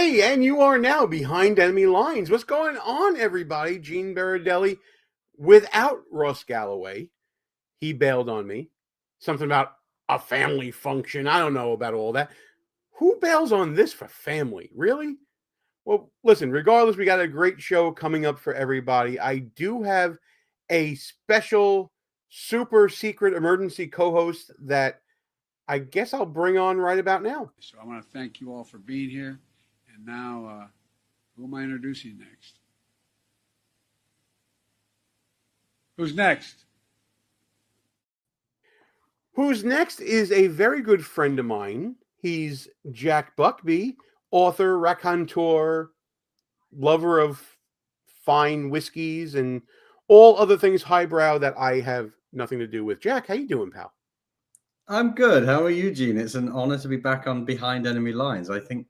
Hey, and you are now behind enemy lines. What's going on, everybody? Gene Berardelli without Ross Galloway. He bailed on me. Something about a family function. I don't know about all that. Who bails on this for family? Really? Well, listen, regardless, we got a great show coming up for everybody. I do have a special super secret emergency co-host that I guess I'll bring on right about now. So I want to thank you all for being here. And now, who am I introducing next? Who's next? Who's next is a very good friend of mine. He's Jack Buckby, author, raconteur, lover of fine whiskeys, and all other things highbrow that I have nothing to do with. Jack, how you doing, pal? I'm good. How are you, Gene? It's an honor to be back on Behind Enemy Lines. I think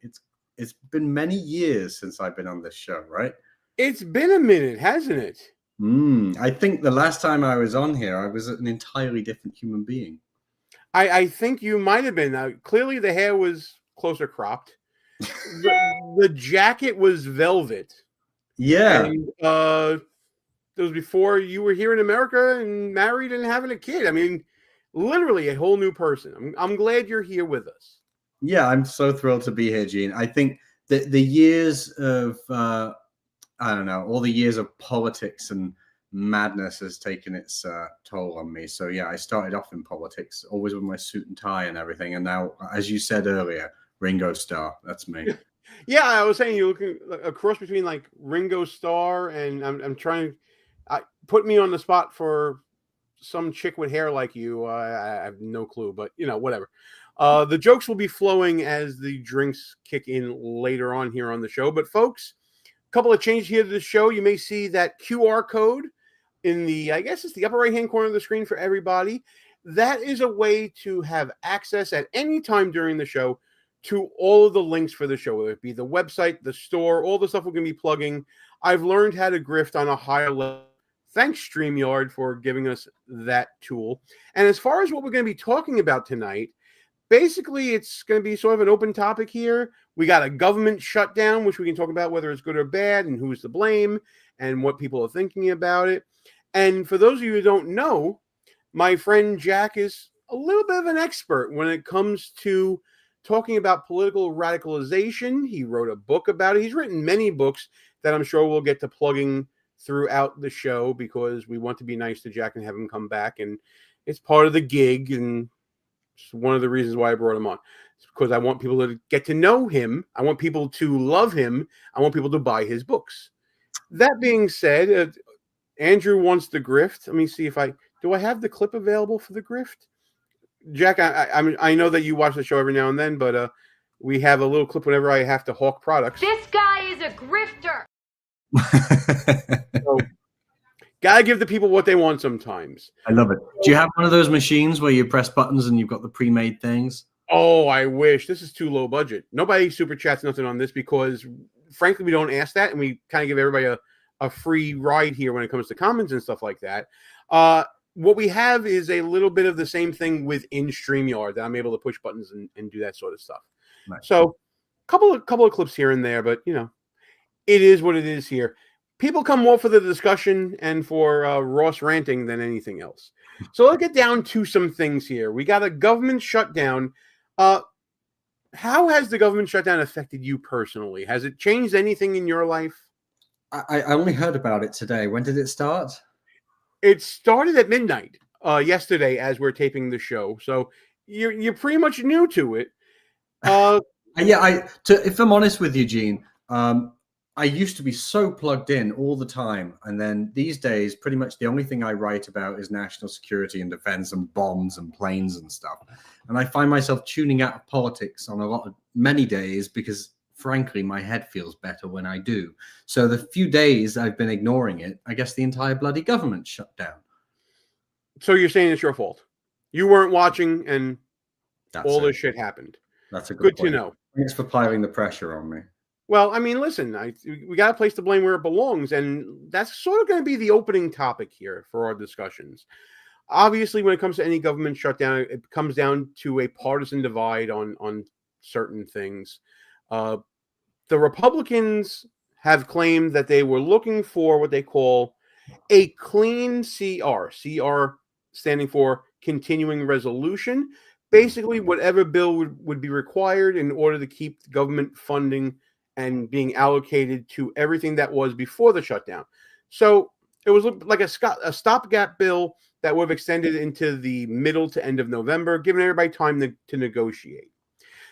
it's been many years since I've been on this show, right? It's been a minute, hasn't it? I think the last time I was on here, I was an entirely different human being. I think you might have been. Clearly, the hair was closer cropped. The jacket was velvet. Yeah. And, it was before you were here in America and married and having a kid. I mean, literally a whole new person. I'm glad you're here with us. Yeah, I'm so thrilled to be here, Gene. I think that the years of, I don't know, all the years of politics and madness has taken its toll on me. So, yeah, I started off in politics, always with my suit and tie and everything. And now, as you said earlier, Ringo Starr, that's me. Yeah, I was saying you're looking a cross between like Ringo Starr and I'm trying to put me on the spot for some chick with hair like you. I have no clue, but whatever. The jokes will be flowing as the drinks kick in later on here on the show. But folks, a couple of changes here to the show. You may see that QR code in the, I guess it's the upper right-hand corner of the screen for everybody. That is a way to have access at any time during the show to all of the links for the show, whether it be the website, the store, all the stuff we're going to be plugging. I've learned how to grift on a higher level. Thanks, StreamYard, for giving us that tool. And as far as what we're going to be talking about tonight, basically it's going to be sort of an open topic here. We got a government shutdown, which we can talk about whether it's good or bad and who's to blame and what people are thinking about it. And for those of you who don't know, my friend Jack is a little bit of an expert when it comes to talking about political radicalization. He wrote a book about it. He's written many books that I'm sure we'll get to plugging throughout the show because we want to be nice to Jack and have him come back. And it's part of the gig. And it's one of the reasons why I brought him on. It's because I want people to get to know him. I want people to love him. I want people to buy his books. That being said, Andrew wants the grift. Let me see if I have the clip available for the grift? Jack, I know that you watch the show every now and then, but we have a little clip whenever I have to hawk products. This guy is a grifter. So, gotta give the people what they want sometimes. I love it. Do you have one of those machines where you press buttons and you've got the pre-made things? Oh, I wish. This is too low budget. Nobody super chats nothing on this because, frankly, we don't ask that, and we kind of give everybody a free ride here when it comes to comments and stuff like that. What we have is a little bit of the same thing within StreamYard that I'm able to push buttons and do that sort of stuff. Nice. So, couple of clips here and there, but it is what it is here. People come more for the discussion and for Ross ranting than anything else. So let's get down to some things here. We got a government shutdown. How has the government shutdown affected you personally? Has it changed anything in your life? I only heard about it today. When did it start? It started at midnight yesterday as we're taping the show. So you're pretty much new to it. If I'm honest with you, Gene, I used to be so plugged in all the time. And then these days, pretty much the only thing I write about is national security and defense and bombs and planes and stuff. And I find myself tuning out of politics on many days because, frankly, my head feels better when I do. So the few days I've been ignoring it, I guess the entire bloody government shut down. So you're saying it's your fault? You weren't watching and all this shit happened. That's a good point. To know. Thanks for piling the pressure on me. Well, I mean, listen, we got a place to blame where it belongs, and that's sort of going to be the opening topic here for our discussions. Obviously, when it comes to any government shutdown, it comes down to a partisan divide on certain things. the Republicans have claimed that they were looking for what they call a clean CR. CR standing for continuing resolution. Basically, whatever bill would be required in order to keep government funding and being allocated to everything that was before the shutdown. So it was like a stopgap bill that would have extended into the middle to end of November, giving everybody time to negotiate.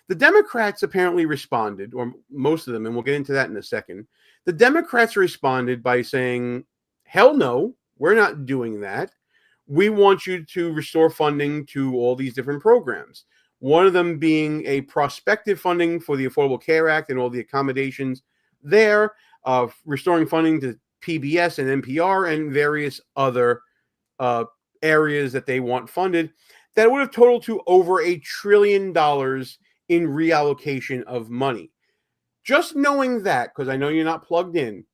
The Democrats apparently responded, or most of them, and we'll get into that in a second. The Democrats responded by saying, hell no, we're not doing that. We want you to restore funding to all these different programs. One of them being a prospective funding for the Affordable Care Act and all the accommodations there, restoring funding to PBS and NPR and various other areas that they want funded. That would have totaled to over $1 trillion in reallocation of money. Just knowing that, because I know you're not plugged in,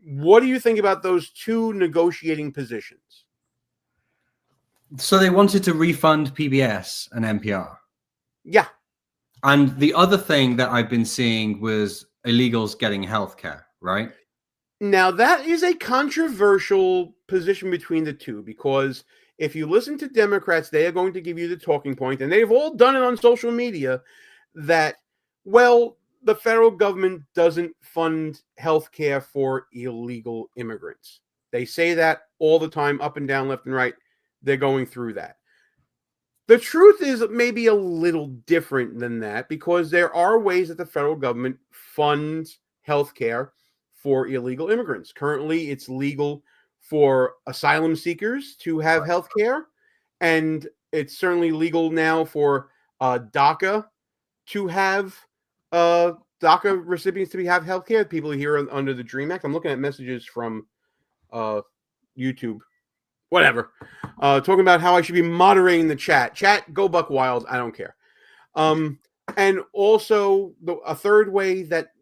what do you think about those two negotiating positions? So they wanted to refund PBS and NPR. Yeah. And the other thing that I've been seeing was illegals getting healthcare, right? Now, that is a controversial position between the two, because if you listen to Democrats, they are going to give you the talking point, and they've all done it on social media, that, well, the federal government doesn't fund health care for illegal immigrants. They say that all the time, up and down, left and right. They're going through that. The truth is maybe a little different than that, because there are ways that the federal government funds health care for illegal immigrants. Currently, it's legal for asylum seekers to have health care, and it's certainly legal now for DACA to have DACA recipients to have health care. People here under the DREAM Act. I'm looking at messages from YouTube. Whatever. Talking about how I should be moderating the chat. Chat, go buck wild. I don't care. And also, a third way that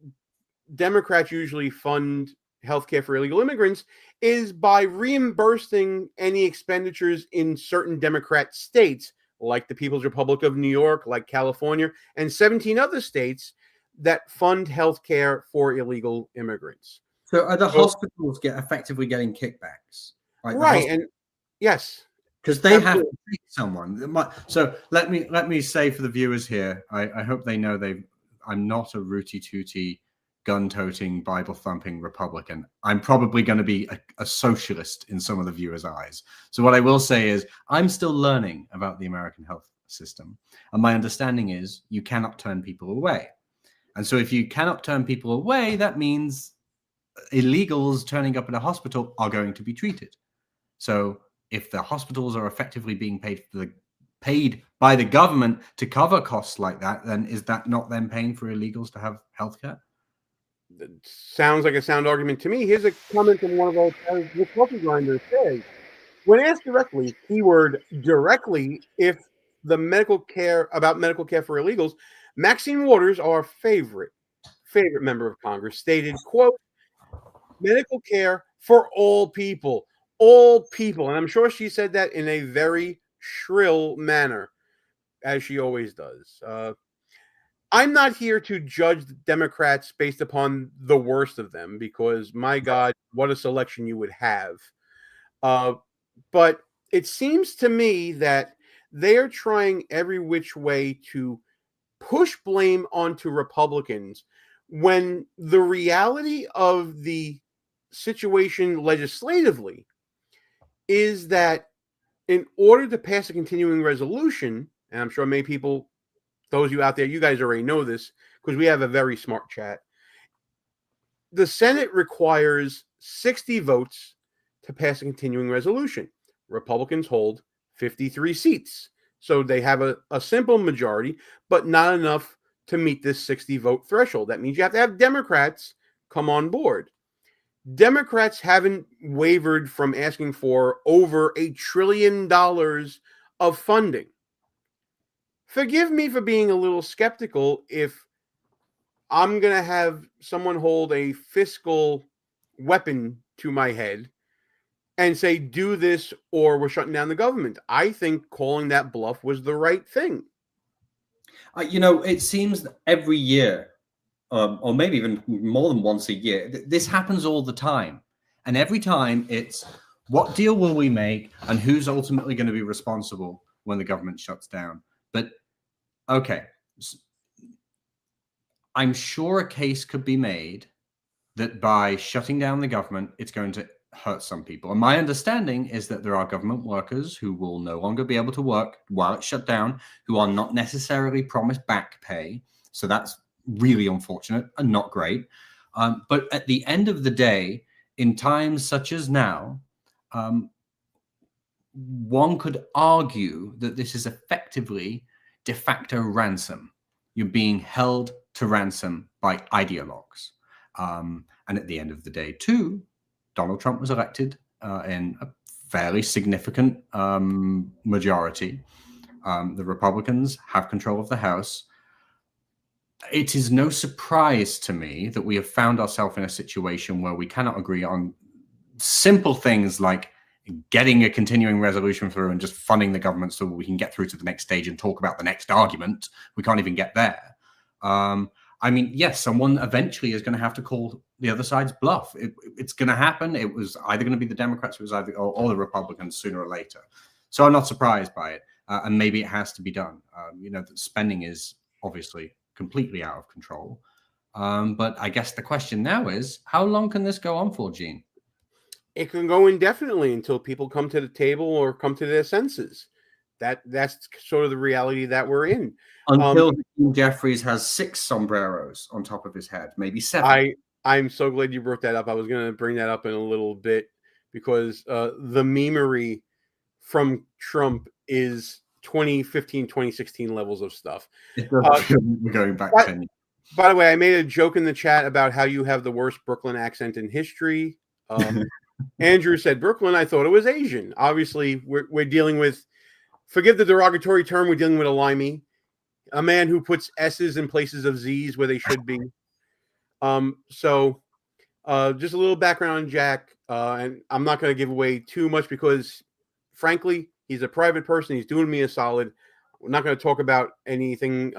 Democrats usually fund healthcare for illegal immigrants is by reimbursing any expenditures in certain Democrat states, like the People's Republic of New York, like California, and 17 other states that fund healthcare for illegal immigrants. So are the hospitals effectively getting kickbacks? Like right, and yes. Because they have to treat someone. So let me say for the viewers here, I hope they know I'm not a rooty-tooty, gun-toting, Bible-thumping Republican. I'm probably going to be a socialist in some of the viewers' eyes. So what I will say is I'm still learning about the American health system. And my understanding is you cannot turn people away. And so if you cannot turn people away, that means illegals turning up in a hospital are going to be treated. So if the hospitals are effectively being paid by the government to cover costs like that, then is that not them paying for illegals to have healthcare? It sounds like a sound argument to me. Here's a comment from one of our coffee grinders says, when asked directly, keyword directly, if the medical care for illegals, Maxine Waters, our favorite member of Congress, stated, quote, medical care for all people. All people. And I'm sure she said that in a very shrill manner, as she always does. I'm not here to judge the Democrats based upon the worst of them, because, my God, what a selection you would have. But it seems to me that they're trying every which way to push blame onto Republicans, when the reality of the situation legislatively is that in order to pass a continuing resolution, and I'm sure many people, those of you out there, you guys already know this because we have a very smart chat, the Senate requires 60 votes to pass a continuing resolution. Republicans hold 53 seats. So they have a simple majority, but not enough to meet this 60 vote threshold. That means you have to have Democrats come on board. Democrats haven't wavered from asking for over $1 trillion of funding. Forgive me for being a little skeptical if I'm going to have someone hold a fiscal weapon to my head and say, do this or we're shutting down the government. I think calling that bluff was the right thing. It seems that every year or maybe even more than once a year. This happens all the time. And every time it's what deal will we make and who's ultimately going to be responsible when the government shuts down. But okay, I'm sure a case could be made that by shutting down the government, it's going to hurt some people. And my understanding is that there are government workers who will no longer be able to work while it's shut down, who are not necessarily promised back pay. So that's really unfortunate and not great. But at the end of the day, in times such as now, one could argue that this is effectively de facto ransom. You're being held to ransom by ideologues. And at the end of the day, too, Donald Trump was elected in a fairly significant majority. The Republicans have control of the House. It is no surprise to me that we have found ourselves in a situation where we cannot agree on simple things like getting a continuing resolution through and just funding the government so we can get through to the next stage and talk about the next argument. We can't even get there. I mean, yes, someone eventually is going to have to call the other side's bluff. It's going to happen. It was either going to be the Democrats or the Republicans sooner or later. So I'm not surprised by it. And maybe it has to be done. The spending is obviously completely out of control. But I guess the question now is, how long can this go on for, Gene? It can go indefinitely until people come to the table or come to their senses. That's sort of the reality that we're in. Until Jeffries has 6 sombreros on top of his head, maybe 7. I'm so glad you brought that up. I was going to bring that up in a little bit because the memery from Trump is 2015, 2016 levels of stuff. We're going back 10 years. By the way, I made a joke in the chat about how you have the worst Brooklyn accent in history. Andrew said Brooklyn. I thought it was Asian. Obviously, we're dealing with, forgive the derogatory term, we're dealing with a limey, a man who puts S's in places of Z's where they should be. So just a little background on Jack, and I'm not going to give away too much because, frankly, he's a private person. He's doing me a solid. We're not going to talk about anything.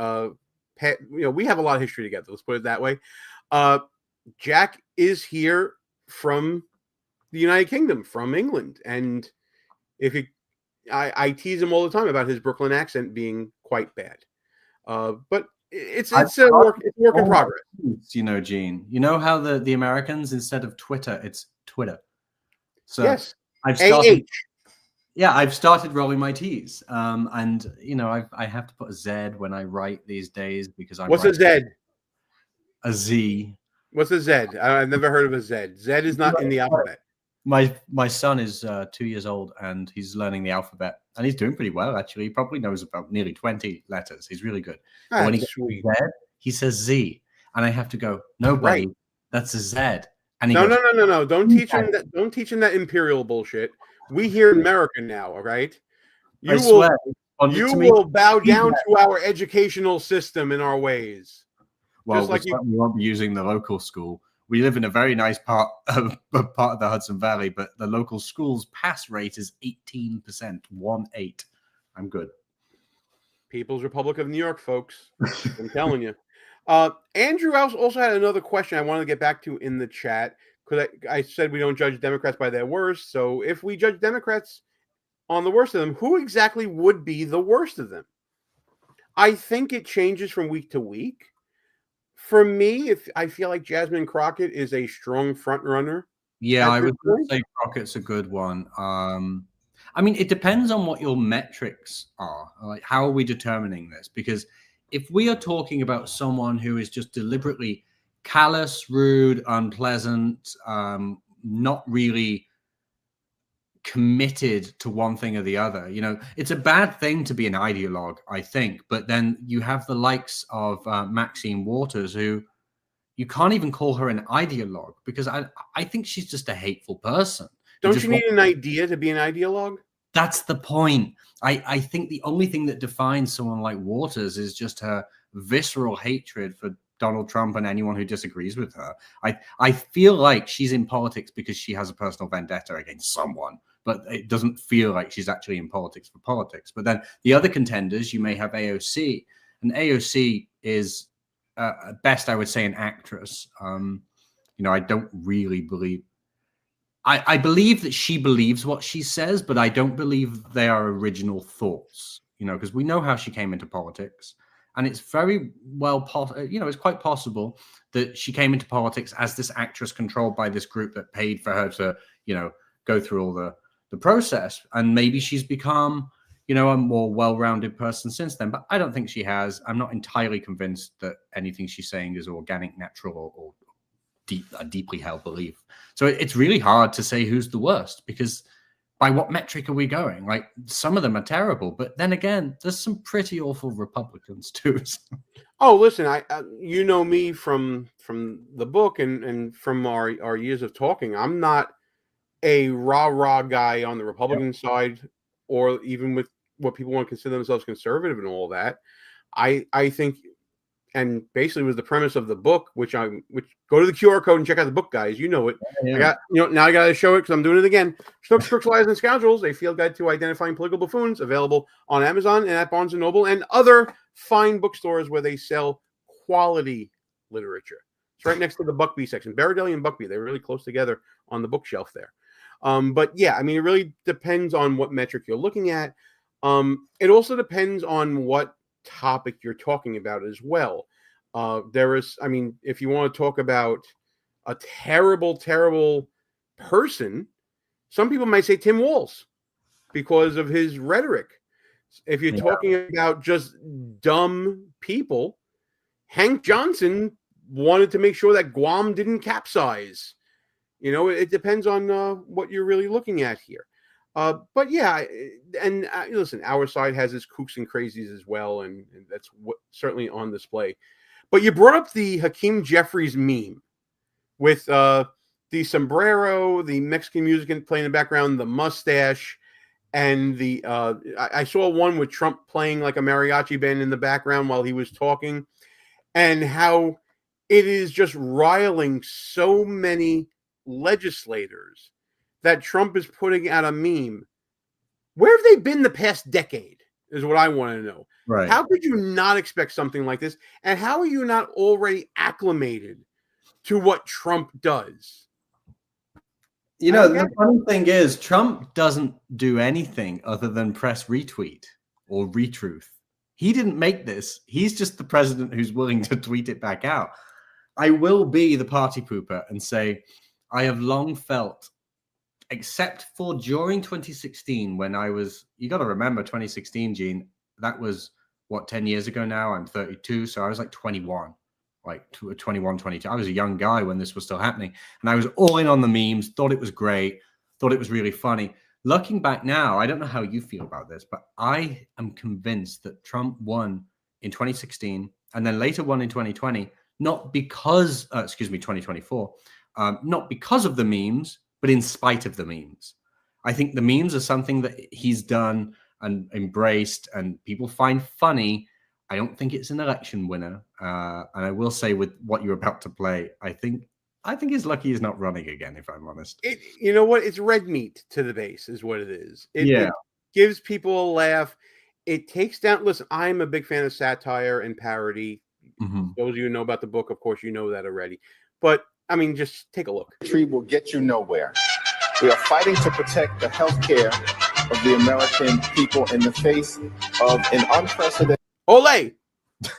We have a lot of history together. Let's put it that way. Jack is here from the United Kingdom, from England, and I tease him all the time about his Brooklyn accent being quite bad. But it's a work in progress. Gene, you know how the Americans, instead of Twitter, it's Twitter. So yes, I've started rolling my T's. And I have to put a Z when I write these days because what's a Z? A Z. What's a Z? I've never heard of a Z. Z is not in the alphabet. My son is 2 years old and he's learning the alphabet and he's doing pretty well, actually. He probably knows about nearly 20 letters. He's really good. But when he gets Z, he says Z. And I have to go, no, buddy, that's a Z. And he goes, No. Don't teach him that. Don't teach him that imperial bullshit. We here in America now, all right? You will bow down to our educational system in our ways. Well, we won't be using the local school. We live in a very nice part of the Hudson Valley, but the local school's pass rate is 18%, 1.8. I'm good. People's Republic of New York, folks. I'm telling you. Andrew also had another question I wanted to get back to in the chat because I said we don't judge Democrats by their worst. So if we judge Democrats on the worst of them, who exactly would be the worst of them? I think it changes from week to week. For me, if I feel like Jasmine Crockett is a strong front runner. Yeah, I would say Crockett's a good one. I mean, it depends on what your metrics are. Like, how are we determining this? Because if we are talking about someone who is just deliberately callous, rude, unpleasant, not really committed to one thing or the other, it's a bad thing to be an ideologue, I think. But then you have the likes of Maxine Waters, who you can't even call her an ideologue because I think she's just a hateful person. Don't you need an idea to be an ideologue? That's the point. I think the only thing that defines someone like Waters is just her visceral hatred for Donald Trump and anyone who disagrees with her. I feel like she's in politics because she has a personal vendetta against someone, but it doesn't feel like she's actually in politics for politics. But then the other contenders, you may have AOC, and AOC is at best, I would say, an actress. I don't really believe. I believe that she believes what she says, but I don't believe they are original thoughts. Because we know how she came into politics, and it's very well it's quite possible that she came into politics as this actress controlled by this group that paid for her to, go through all the process, and maybe she's become a more well-rounded person since then. But I don't think she has. I'm not entirely convinced that anything she's saying is organic, natural, or a deeply held belief. So it's really hard to say who's the worst, because by what metric are we going? Like, some of them are terrible, but then again, there's some pretty awful Republicans too. Oh, listen, I you know me from the book and from our years of talking. I'm not a rah guy on the Republican side, or even with what people want to consider themselves conservative and all that. I think, and basically was the premise of the book, which go to the QR code and check out the book, guys. You know it. Yeah. I got, now I got to show it because I'm doing it again. Snooks, Crooks, Liars, and Scoundrels, a field guide to identifying political buffoons, available on Amazon and at Barnes & Noble and other fine bookstores where they sell quality literature. It's right next to the Buckby section. Berardelli and Buckby, they're really close together on the bookshelf there. But yeah, I mean, it really depends on what metric you're looking at. It also depends on what topic you're talking about as well. If you want to talk about a terrible person, some people might say Tim Walz because of his rhetoric. If you're talking about just dumb people, Hank Johnson wanted to make sure that Guam didn't capsize. It depends on what you're really looking at here. But yeah, and listen, our side has its kooks and crazies as well, and that's certainly on display. But you brought up the Hakeem Jeffries meme with the sombrero, the Mexican music playing in the background, the mustache, and the I saw one with Trump playing like a mariachi band in the background while he was talking, and how it is just riling so many legislators that Trump is putting out a meme. Where have they been the past decade is what I want to know. Right. How could you not expect something like this? And how are you not already acclimated to what Trump does? The funny thing is, Trump doesn't do anything other than press retweet or retruth. He didn't make this. He's just the president who's willing to tweet it back out. I will be the party pooper and say, I have long felt, except for during 2016, when you got to remember 2016, Gene, that was 10 years ago now. I'm 32. So I was like 21, like 21, 22. I was a young guy when this was still happening. And I was all in on the memes, thought it was great, thought it was really funny. Looking back now, I don't know how you feel about this, but I am convinced that Trump won in 2016 and then later won in 2020, not because, 2024, not because of the memes, but in spite of the memes. I think the memes are something that he's done and embraced and people find funny. I don't think it's an election winner. And I will say, with what you're about to play, I think he's lucky he's not running again, if I'm honest. You know what? It's red meat to the base is what it is. It gives people a laugh. It takes down. Listen, I'm a big fan of satire and parody. Mm-hmm. Those of you who know about the book, of course, you know that already. But I mean, just take a look. Tree will get you nowhere. We are fighting to protect the health care of the American people in the face of an unprecedented. Olay!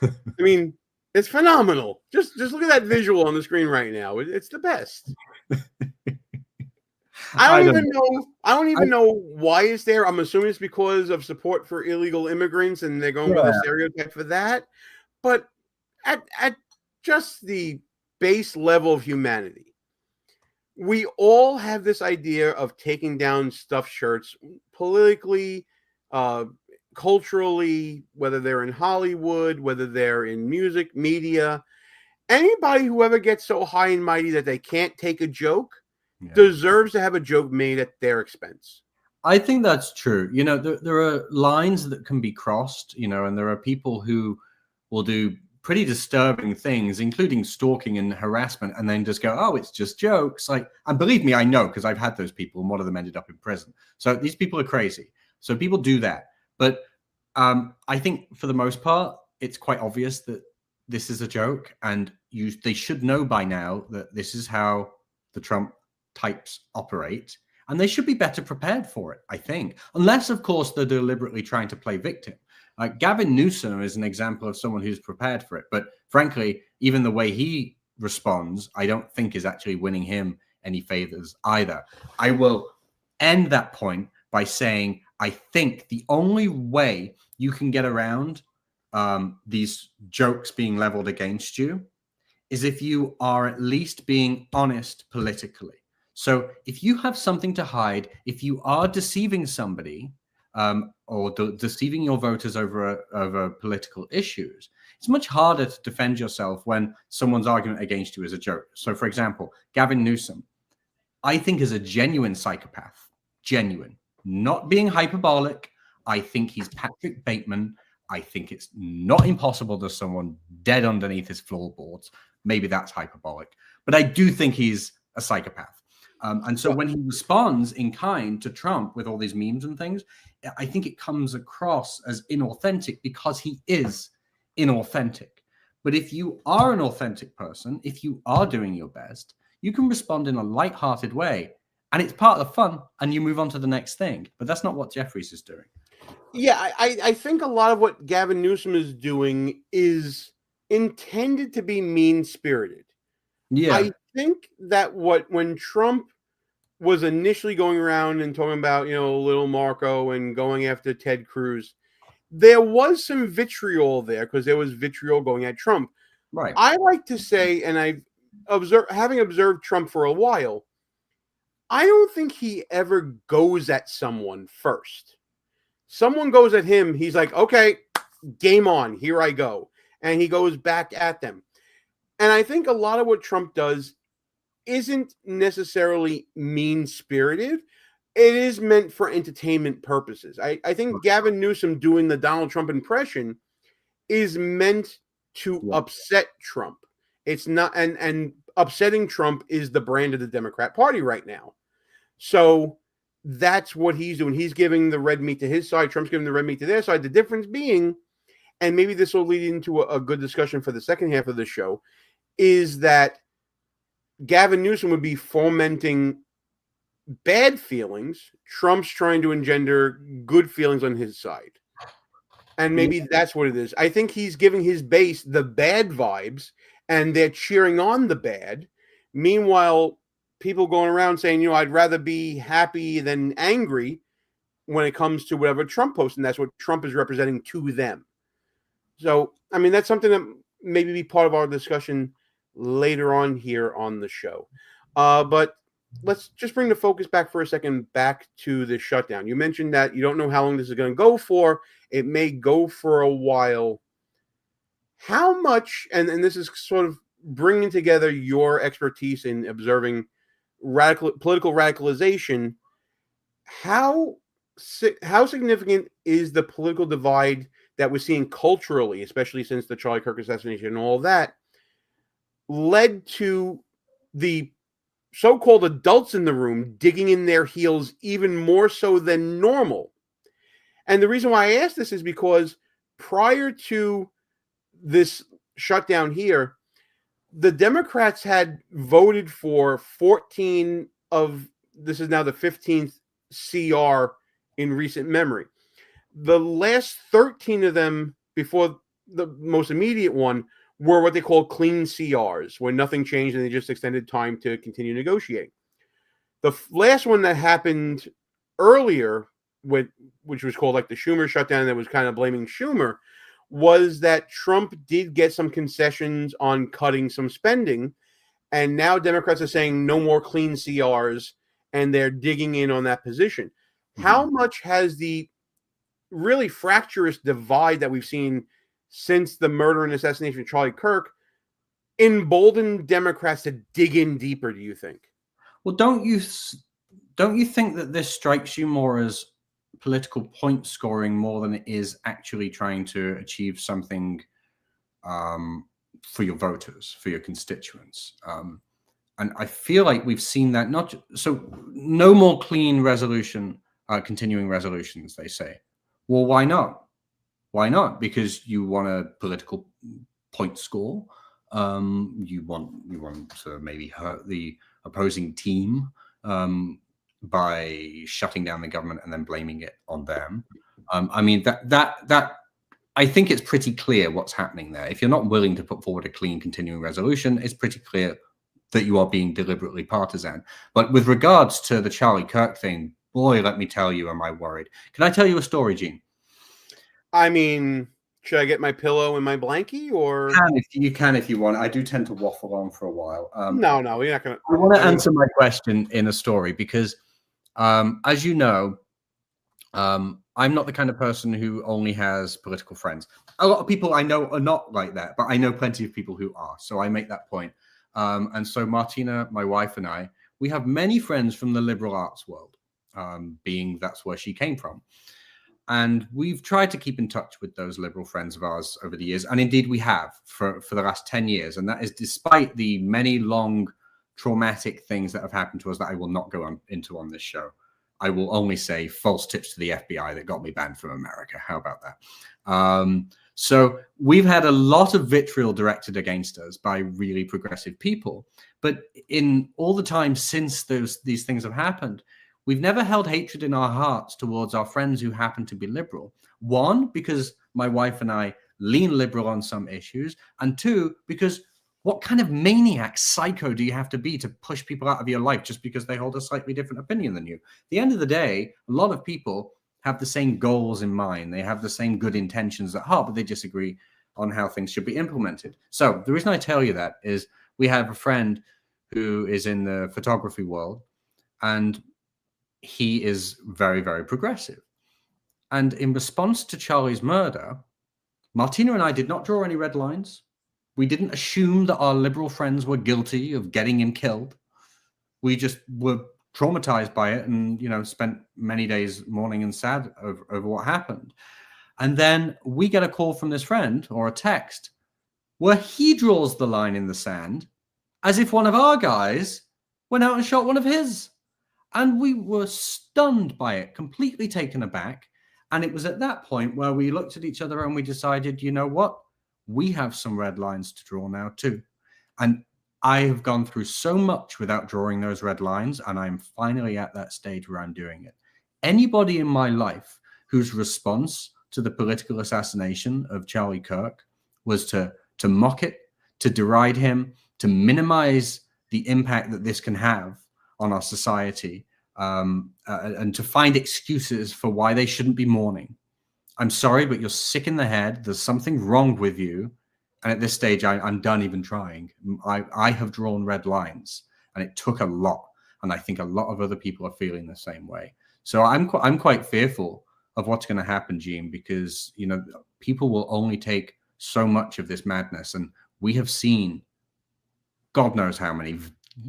I mean, it's phenomenal. Just look at that visual on the screen right now. It's the best. I don't even know why it's there. I'm assuming it's because of support for illegal immigrants, and they're going with a stereotype for that. But at just the base level of humanity, we all have this idea of taking down stuffed shirts politically, culturally, whether they're in Hollywood, whether they're in music, media. Anybody who ever gets so high and mighty that they can't take a joke deserves to have a joke made at their expense. I think that's true. There are lines that can be crossed, and there are people who will do pretty disturbing things, including stalking and harassment, and then just go, oh, it's just jokes. And believe me, I know, because I've had those people, and one of them ended up in prison. So these people are crazy. So people do that. But I think for the most part, it's quite obvious that this is a joke, and they should know by now that this is how the Trump types operate, and they should be better prepared for it, I think. Unless, of course, they're deliberately trying to play victim. Gavin Newsom is an example of someone who's prepared for it. But frankly, even the way he responds, I don't think is actually winning him any favors either. I will end that point by saying I think the only way you can get around these jokes being leveled against you is if you are at least being honest politically. So if you have something to hide, if you are deceiving somebody, or deceiving your voters over political issues, it's much harder to defend yourself when someone's argument against you is a joke. So, for example, Gavin Newsom, I think, is a genuine psychopath. Genuine. Not being hyperbolic. I think he's Patrick Bateman. I think it's not impossible there's someone dead underneath his floorboards. Maybe that's hyperbolic. But I do think he's a psychopath. And so when he responds in kind to Trump with all these memes and things, I think it comes across as inauthentic because he is inauthentic. But if you are an authentic person, if you are doing your best, you can respond in a lighthearted way. And it's part of the fun, and you move on to the next thing. But that's not what Jeffries is doing. Yeah, I think a lot of what Gavin Newsom is doing is intended to be mean-spirited. Yeah. I think that when Trump was initially going around and talking about, little Marco and going after Ted Cruz, there was some vitriol there because there was vitriol going at Trump. Right. I like to say, and having observed Trump for a while, I don't think he ever goes at someone first. Someone goes at him, he's like, okay, game on, here I go. And he goes back at them. And I think a lot of what Trump does isn't necessarily mean-spirited. It is meant for entertainment purposes. I think Gavin Newsom doing the Donald Trump impression is meant to upset Trump. It's not, and upsetting Trump is the brand of the Democrat Party right now. So that's what he's doing. He's giving the red meat to his side. Trump's giving the red meat to their side. The difference being, and maybe this will lead into a good discussion for the second half of the show, is that Gavin Newsom would be fomenting bad feelings. Trump's trying to engender good feelings on his side. And maybe that's what it is. I think he's giving his base the bad vibes, and they're cheering on the bad. Meanwhile, people going around saying, I'd rather be happy than angry when it comes to whatever Trump posts, and that's what Trump is representing to them. So, I mean, that's something that maybe be part of our discussion later on here on the show. But let's just bring the focus back for a second, back to the shutdown. You mentioned that you don't know how long this is going to go for. It may go for a while. How much, and this is sort of bringing together your expertise in observing political radicalization, how significant is the political divide that we're seeing culturally, especially since the Charlie Kirk assassination and all that, led to the so-called adults in the room digging in their heels even more so than normal? And the reason why I ask this is because prior to this shutdown here, the Democrats had voted for 14 of, this is now the 15th CR in recent memory. The last 13 of them before the most immediate one were what they call clean CRs, where nothing changed and they just extended time to continue negotiating. The last one that happened earlier, which was called like the Schumer shutdown, that was kind of blaming Schumer, was that Trump did get some concessions on cutting some spending, and now Democrats are saying no more clean CRs, and they're digging in on that position. Mm-hmm. How much has the really fractious divide that we've seen since the murder and assassination of Charlie Kirk emboldened Democrats to dig in deeper, do you think? Well, don't you think that this strikes you more as political point scoring more than it is actually trying to achieve something for your voters, for your constituents? And I feel like we've seen that so no more clean resolution, continuing resolutions, they say. Well, why not? Why not? Because you want a political point score. You want to maybe hurt the opposing team by shutting down the government and then blaming it on them. I mean, that I think it's pretty clear what's happening there. If you're not willing to put forward a clean continuing resolution, it's pretty clear that you are being deliberately partisan. But with regards to the Charlie Kirk thing, boy, let me tell you, am I worried. Can I tell you a story, Gene? I mean, should I get my pillow and my blankie, or You can if you want. I do tend to waffle on for a while. no, we're not going to. I want to answer my question in a story because, as you know, I'm not the kind of person who only has political friends. A lot of people I know are not like that, but I know plenty of people who are. So I make that point. And so Martina, my wife, and I, we have many friends from the liberal arts world, being that's where she came from. And we've tried to keep in touch with those liberal friends of ours over the years. And indeed we have for the last 10 years. And that is despite the many long traumatic things that have happened to us that I will not go into on this show. I will only say false tips to the FBI that got me banned from America. How about that? So we've had a lot of vitriol directed against us by really progressive people. But in all the time since these things have happened, we've never held hatred in our hearts towards our friends who happen to be liberal. One, because my wife and I lean liberal on some issues. And two, because what kind of maniac psycho do you have to be to push people out of your life just because they hold a slightly different opinion than you? At the end of the day, a lot of people have the same goals in mind. They have the same good intentions at heart, but they disagree on how things should be implemented. So the reason I tell you that is we have a friend who is in the photography world, and he is very, very progressive. And in response to Charlie's murder, Martina and I did not draw any red lines. We didn't assume that our liberal friends were guilty of getting him killed. We just were traumatized by it and, spent many days mourning and sad over what happened. And then we get a call from this friend or a text where he draws the line in the sand as if one of our guys went out and shot one of his. And we were stunned by it, completely taken aback. And it was at that point where we looked at each other and we decided, you know what? We have some red lines to draw now too. And I have gone through so much without drawing those red lines, and I'm finally at that stage where I'm doing it. Anybody in my life whose response to the political assassination of Charlie Kirk was to mock it, to deride him, to minimize the impact that this can have on our society, and to find excuses for why they shouldn't be mourning. I'm sorry, but you're sick in the head. There's something wrong with you. And at this stage, I'm done even trying. I have drawn red lines, and it took a lot. And I think a lot of other people are feeling the same way. So I'm quite fearful of what's going to happen, Gene, because people will only take so much of this madness, and we have seen God knows how many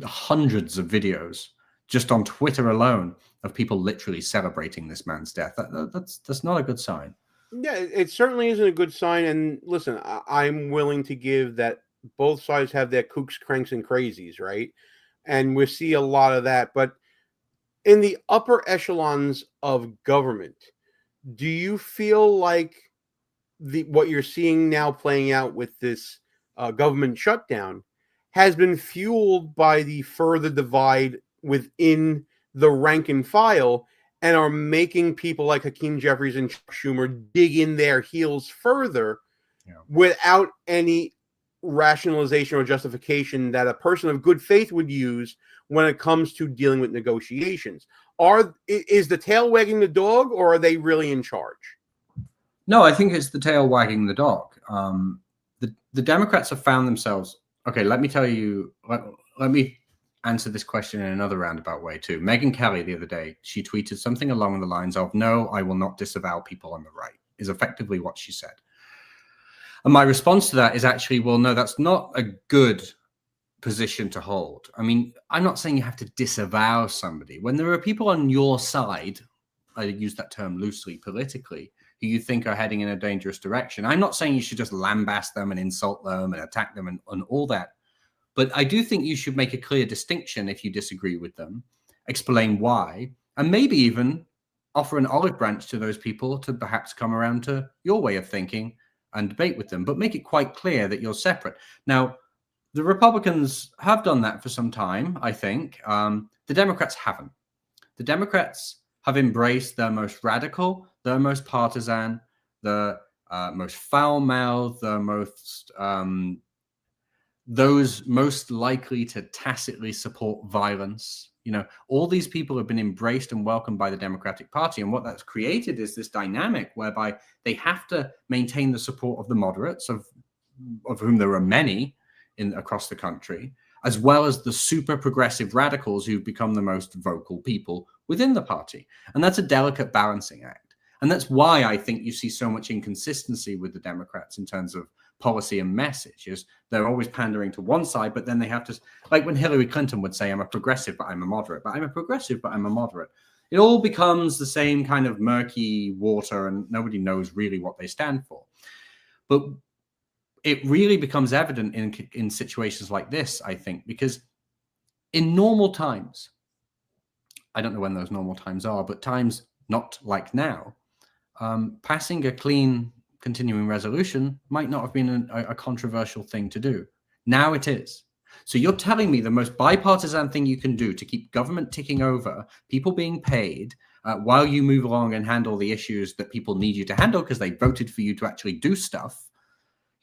hundreds of videos just on Twitter alone of people literally celebrating this man's death. That's not a good sign. Yeah, it certainly isn't a good sign. And listen, I'm willing to give that both sides have their kooks, cranks, and crazies, right? And we see a lot of that. But in the upper echelons of government, do you feel like what you're seeing now playing out with this government shutdown has been fueled by the further divide within the rank and file, and are making people like Hakeem Jeffries and Chuck Schumer dig in their heels further without any rationalization or justification that a person of good faith would use when it comes to dealing with negotiations? Is the tail wagging the dog, or are they really in charge? No, I think it's the tail wagging the dog. The Democrats have found themselves. Okay, let me tell you. Let me answer this question in another roundabout way too. Megyn Kelly the other day, she tweeted something along the lines of, "No, I will not disavow people on the right," is effectively what she said. And my response to that is actually, well, no, that's not a good position to hold. I mean, I'm not saying you have to disavow somebody. When there are people on your side, I use that term loosely politically, who you think are heading in a dangerous direction, I'm not saying you should just lambast them and insult them and attack them and all that. But I do think you should make a clear distinction if you disagree with them, explain why, and maybe even offer an olive branch to those people to perhaps come around to your way of thinking and debate with them, but make it quite clear that you're separate. Now, the Republicans have done that for some time, I think. The Democrats haven't. The Democrats have embraced the most radical, the most partisan, the most foul-mouthed, the most those most likely to tacitly support violence. You know, all these people have been embraced and welcomed by the Democratic Party. And what that's created is this dynamic whereby they have to maintain the support of the moderates, of whom there are many across the country, as well as the super progressive radicals who've become the most vocal people within the party. And that's a delicate balancing act. And that's why I think you see so much inconsistency with the Democrats in terms of policy and message. Is they're always pandering to one side, but then they have to, like when Hillary Clinton would say, I'm a progressive, but I'm a moderate, but I'm a progressive, but I'm a moderate. It all becomes the same kind of murky water and nobody knows really what they stand for. But it really becomes evident in situations like this, I think, because in normal times, I don't know when those normal times are, but times not like now, passing a clean continuing resolution might not have been a controversial thing to do. Now it is. So you're telling me the most bipartisan thing you can do to keep government ticking over, people being paid, while you move along and handle the issues that people need you to handle because they voted for you to actually do stuff,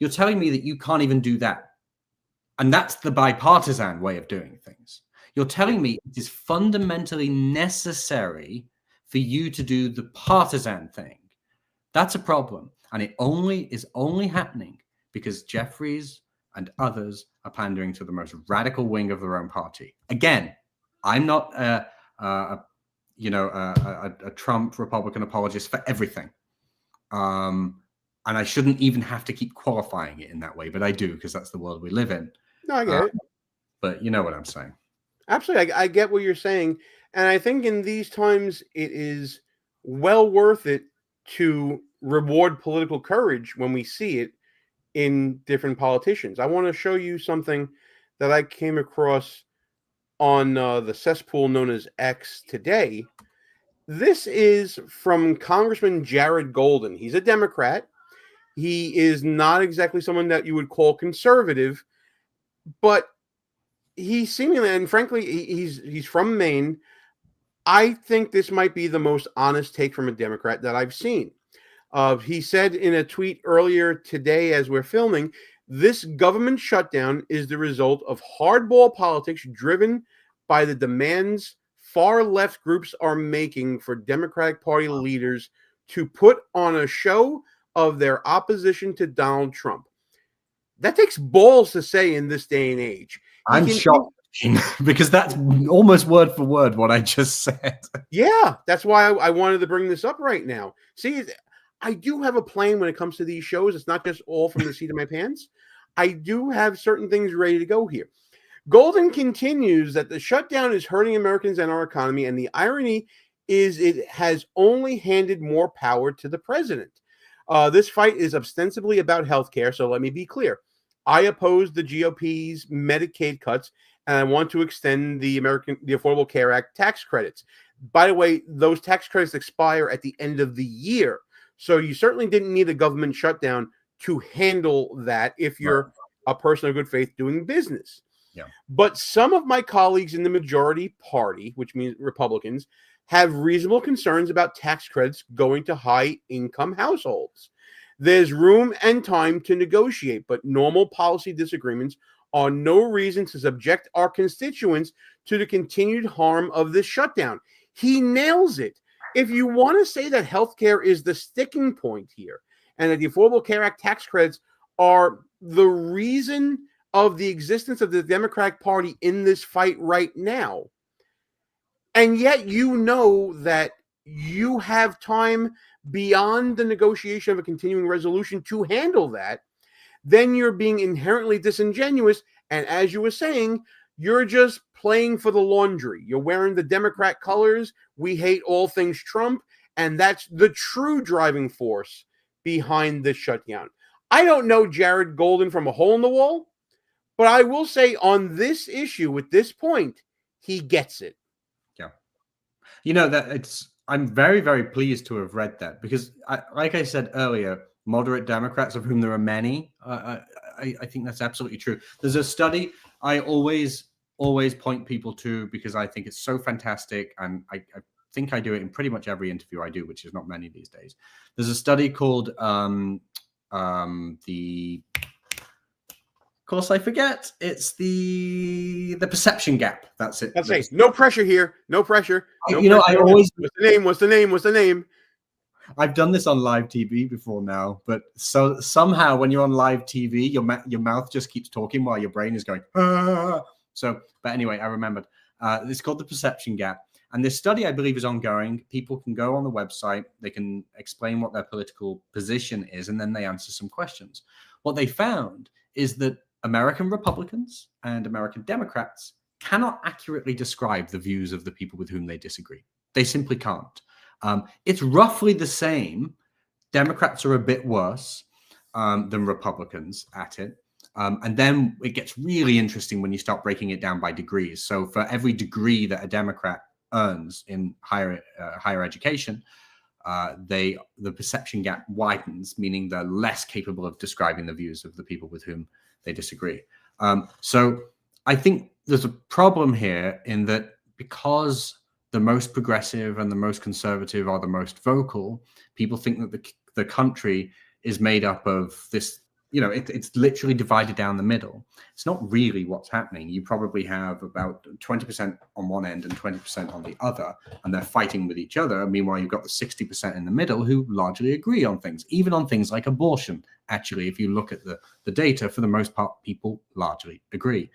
you're telling me that you can't even do that. And that's the bipartisan way of doing things. You're telling me it is fundamentally necessary for you to do the partisan thing. That's a problem. And it is only happening because Jeffries and others are pandering to the most radical wing of their own party. Again, I'm not a Trump Republican apologist for everything. And I shouldn't even have to keep qualifying it in that way, but I do because that's the world we live in. No, I get it. But you know what I'm saying. Absolutely. I get what you're saying. And I think in these times, it is well worth it to reward political courage when we see it in different politicians. I want to show you something that I came across on the cesspool known as X today. This is from Congressman Jared Golden. He's a Democrat. He is not exactly someone that you would call conservative, but he seemingly, and frankly, he's from Maine. I think this might be the most honest take from a Democrat that I've seen. He said in a tweet earlier today as we're filming, this government shutdown is the result of hardball politics driven by the demands far left groups are making for Democratic Party leaders to put on a show of their opposition to Donald Trump. That takes balls to say in this day and age. I'm shocked because that's almost word for word what I just said. Yeah, that's why I wanted to bring this up right now. See, I do have a plan when it comes to these shows. It's not just all from the seat of my pants. I do have certain things ready to go here. Golden continues that the shutdown is hurting Americans and our economy, and the irony is it has only handed more power to the president. This fight is ostensibly about health care, so let me be clear. I oppose the GOP's Medicaid cuts, and I want to extend the Affordable Care Act tax credits. By the way, those tax credits expire at the end of the year, so you certainly didn't need a government shutdown to handle that if you're a person of good faith doing business. Yeah. But some of my colleagues in the majority party, which means Republicans, have reasonable concerns about tax credits going to high-income households. There's room and time to negotiate, but normal policy disagreements are no reason to subject our constituents to the continued harm of this shutdown. He nails it. If you want to say that healthcare is the sticking point here and that the Affordable Care Act tax credits are the reason of the existence of the Democratic Party in this fight right now, and yet you know that you have time beyond the negotiation of a continuing resolution to handle that, then you're being inherently disingenuous. And as you were saying, you're just playing for the laundry. You're wearing the Democrat colors. We hate all things Trump. And that's the true driving force behind this shutdown. I don't know Jared Golden from a hole in the wall, but I will say on this issue, at this point, he gets it. Yeah. You know, I'm very, very pleased to have read that because, like I said earlier, moderate Democrats, of whom there are many. I think that's absolutely true. There's a study I always point people to because I think it's so fantastic, and I think I do it in pretty much every interview I do, which is not many these days. There's a study called of course I forget. It's the perception gap. That's it. Let's say no pressure here. No pressure. No You know, pressure. I always. What's the name? What's the name? What's the name? I've done this on live TV before now, but so somehow when you're on live TV, your mouth just keeps talking while your brain is going. Ah. So, but anyway, I remembered. It's called the perception gap, and this study I believe is ongoing. People can go on the website, they can explain what their political position is, and then they answer some questions. What they found is that American Republicans and American Democrats cannot accurately describe the views of the people with whom they disagree. They simply can't. It's roughly the same. Democrats are a bit worse than Republicans at it. And then it gets really interesting when you start breaking it down by degrees. So for every degree that a Democrat earns in higher education, the perception gap widens, meaning they're less capable of describing the views of the people with whom they disagree. So I think there's a problem here in that because the most progressive and the most conservative are the most vocal, people think that the country is made up of this, it's literally divided down the middle. It's not really what's happening. You probably have about 20% on one end and 20% on the other, and they're fighting with each other. Meanwhile, you've got the 60% in the middle who largely agree on things, even on things like abortion. Actually, if you look at the data, for the most part, people largely agree.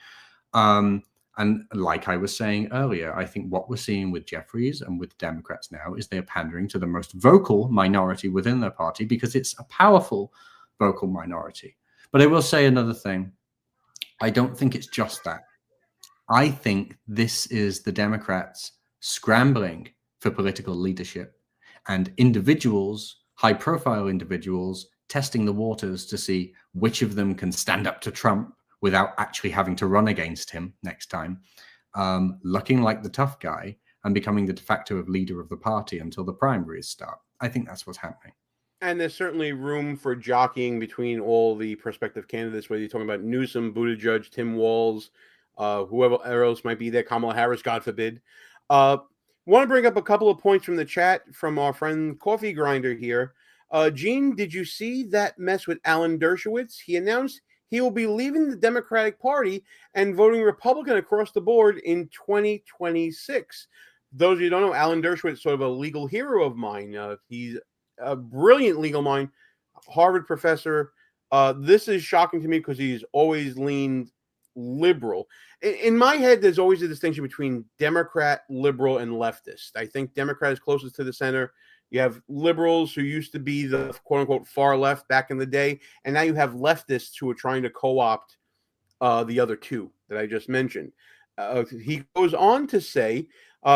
And like I was saying earlier, I think what we're seeing with Jeffries and with Democrats now is they're pandering to the most vocal minority within their party because it's a powerful vocal minority. But I will say another thing. I don't think it's just that. I think this is the Democrats scrambling for political leadership and individuals, high-profile individuals, testing the waters to see which of them can stand up to Trump without actually having to run against him next time, looking like the tough guy and becoming the de facto leader of the party until the primaries start. I think that's what's happening. And there's certainly room for jockeying between all the prospective candidates, whether you're talking about Newsom, Buttigieg, Tim Walz, whoever else might be there, Kamala Harris, God forbid. Want to bring up a couple of points from the chat from our friend Coffee Grinder here. Gene, did you see that mess with Alan Dershowitz? He announced he will be leaving the Democratic Party and voting Republican across the board in 2026. Those of you who don't know, Alan Dershowitz is sort of a legal hero of mine. He's a brilliant legal mind, Harvard professor. This is shocking to me because he's always leaned liberal. In my head, there's always a distinction between Democrat, liberal, and leftist. I think Democrat is closest to the center. You have liberals who used to be the quote-unquote far left back in the day, and now you have leftists who are trying to co-opt the other two that I just mentioned. He goes on to say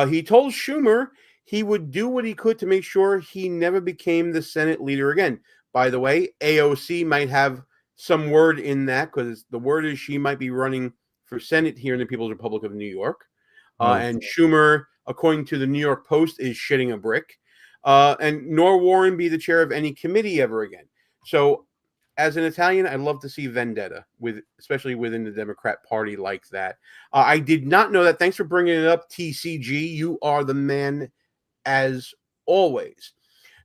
he told Schumer he would do what he could to make sure he never became the Senate leader again. By the way, AOC might have some word in that because the word is she might be running for Senate here in the People's Republic of New York. And Schumer, according to the New York Post, is shitting a brick. And nor Warren be the chair of any committee ever again. So as an Italian, I'd love to see vendetta, especially within the Democrat Party like that. I did not know that. Thanks for bringing it up, TCG. You are the man as always.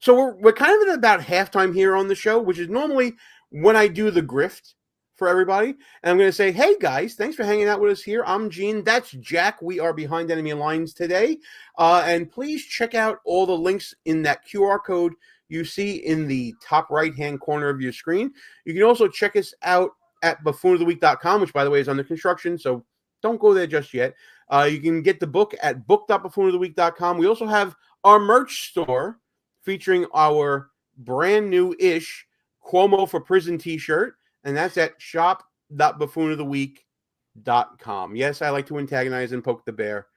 So we're kind of at about halftime here on the show, which is normally when I do the grift for everybody. And I'm going to say, hey, guys, thanks for hanging out with us here. I'm Gene. That's Jack. We are Behind Enemy Lines today. And please check out all the links in that QR code you see in the top right-hand corner of your screen. You can also check us out at buffoonoftheweek.com, which, by the way, is under construction, so don't go there just yet. You can get the book at book.buffoonoftheweek.com. We also have our merch store featuring our brand new-ish Cuomo for Prison t-shirt, and that's at shop.buffoonoftheweek.com. Yes, I like to antagonize and poke the bear,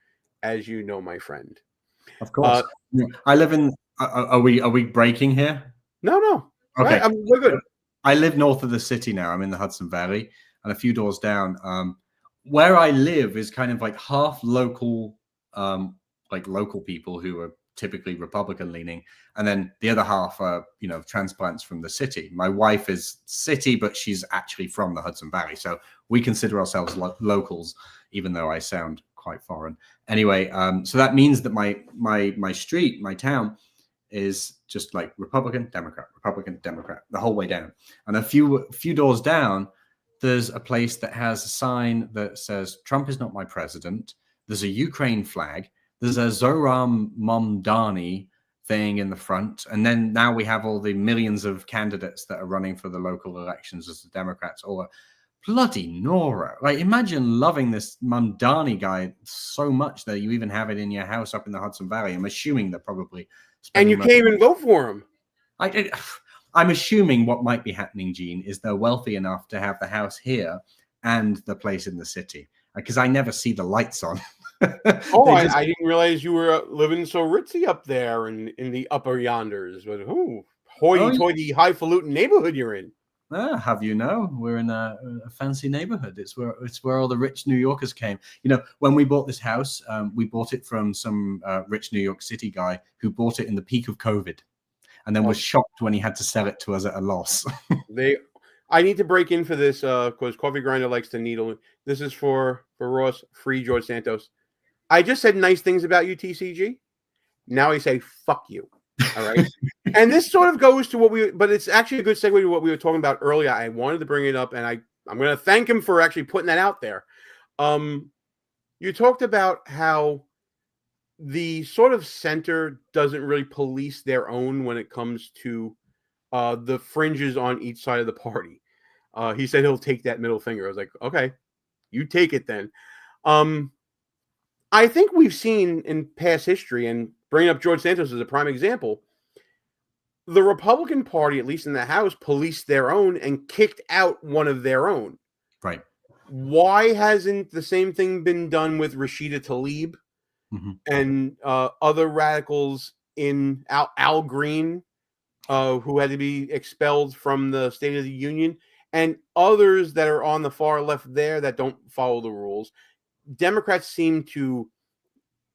as you know, my friend. Of course. I live in... Are we breaking here? No. Okay. Right, we're good. I live north of the city now. I'm in the Hudson Valley, and a few doors down. Where I live is kind of like half local, local people who are typically Republican leaning, and then the other half are, you know, transplants from the city. My wife is city, but she's actually from the Hudson Valley, so we consider ourselves locals, even though I sound quite foreign. Anyway, so that means that my street, my town, is just like Republican, Democrat, the whole way down. And a few doors down, there's a place that has a sign that says Trump is not my president. There's a Ukraine flag. There's a Zoran Mamdani thing in the front. And then now we have all the millions of candidates that are running for the local elections as the Democrats. Or bloody Nora. Like, imagine loving this Mamdani guy so much that you even have it in your house up in the Hudson Valley. I'm assuming they're probably... And you can't even vote for him. I'm assuming what might be happening, Gene, is they're wealthy enough to have the house here and the place in the city, because I never see the lights on. Oh, I didn't realize you were living so ritzy up there in the upper yonders. But hoity-toity, highfalutin neighborhood you're in. Have you know? We're in a fancy neighborhood. It's where all the rich New Yorkers came. You know, when we bought this house, we bought it from some rich New York City guy who bought it in the peak of COVID, and then was shocked when he had to sell it to us at a loss. I need to break in for this because Coffee Grinder likes to needle. This is for Ross, free George Santos. I just said nice things about you, TCG. Now I say fuck you. All right. And this sort of goes to but it's actually a good segue to what we were talking about earlier. I wanted to bring it up, and I'm going to thank him for actually putting that out there. You talked about how the sort of center doesn't really police their own when it comes to the fringes on each side of the party. He said he'll take that middle finger. I was like, okay, you take it then. I think we've seen in past history, and bringing up George Santos as a prime example, the Republican Party, at least in the House, policed their own and kicked out one of their own. Right. Why hasn't the same thing been done with Rashida Tlaib and other radicals in Al Green, who had to be expelled from the State of the Union, and others that are on the far left there that don't follow the rules? Democrats seem to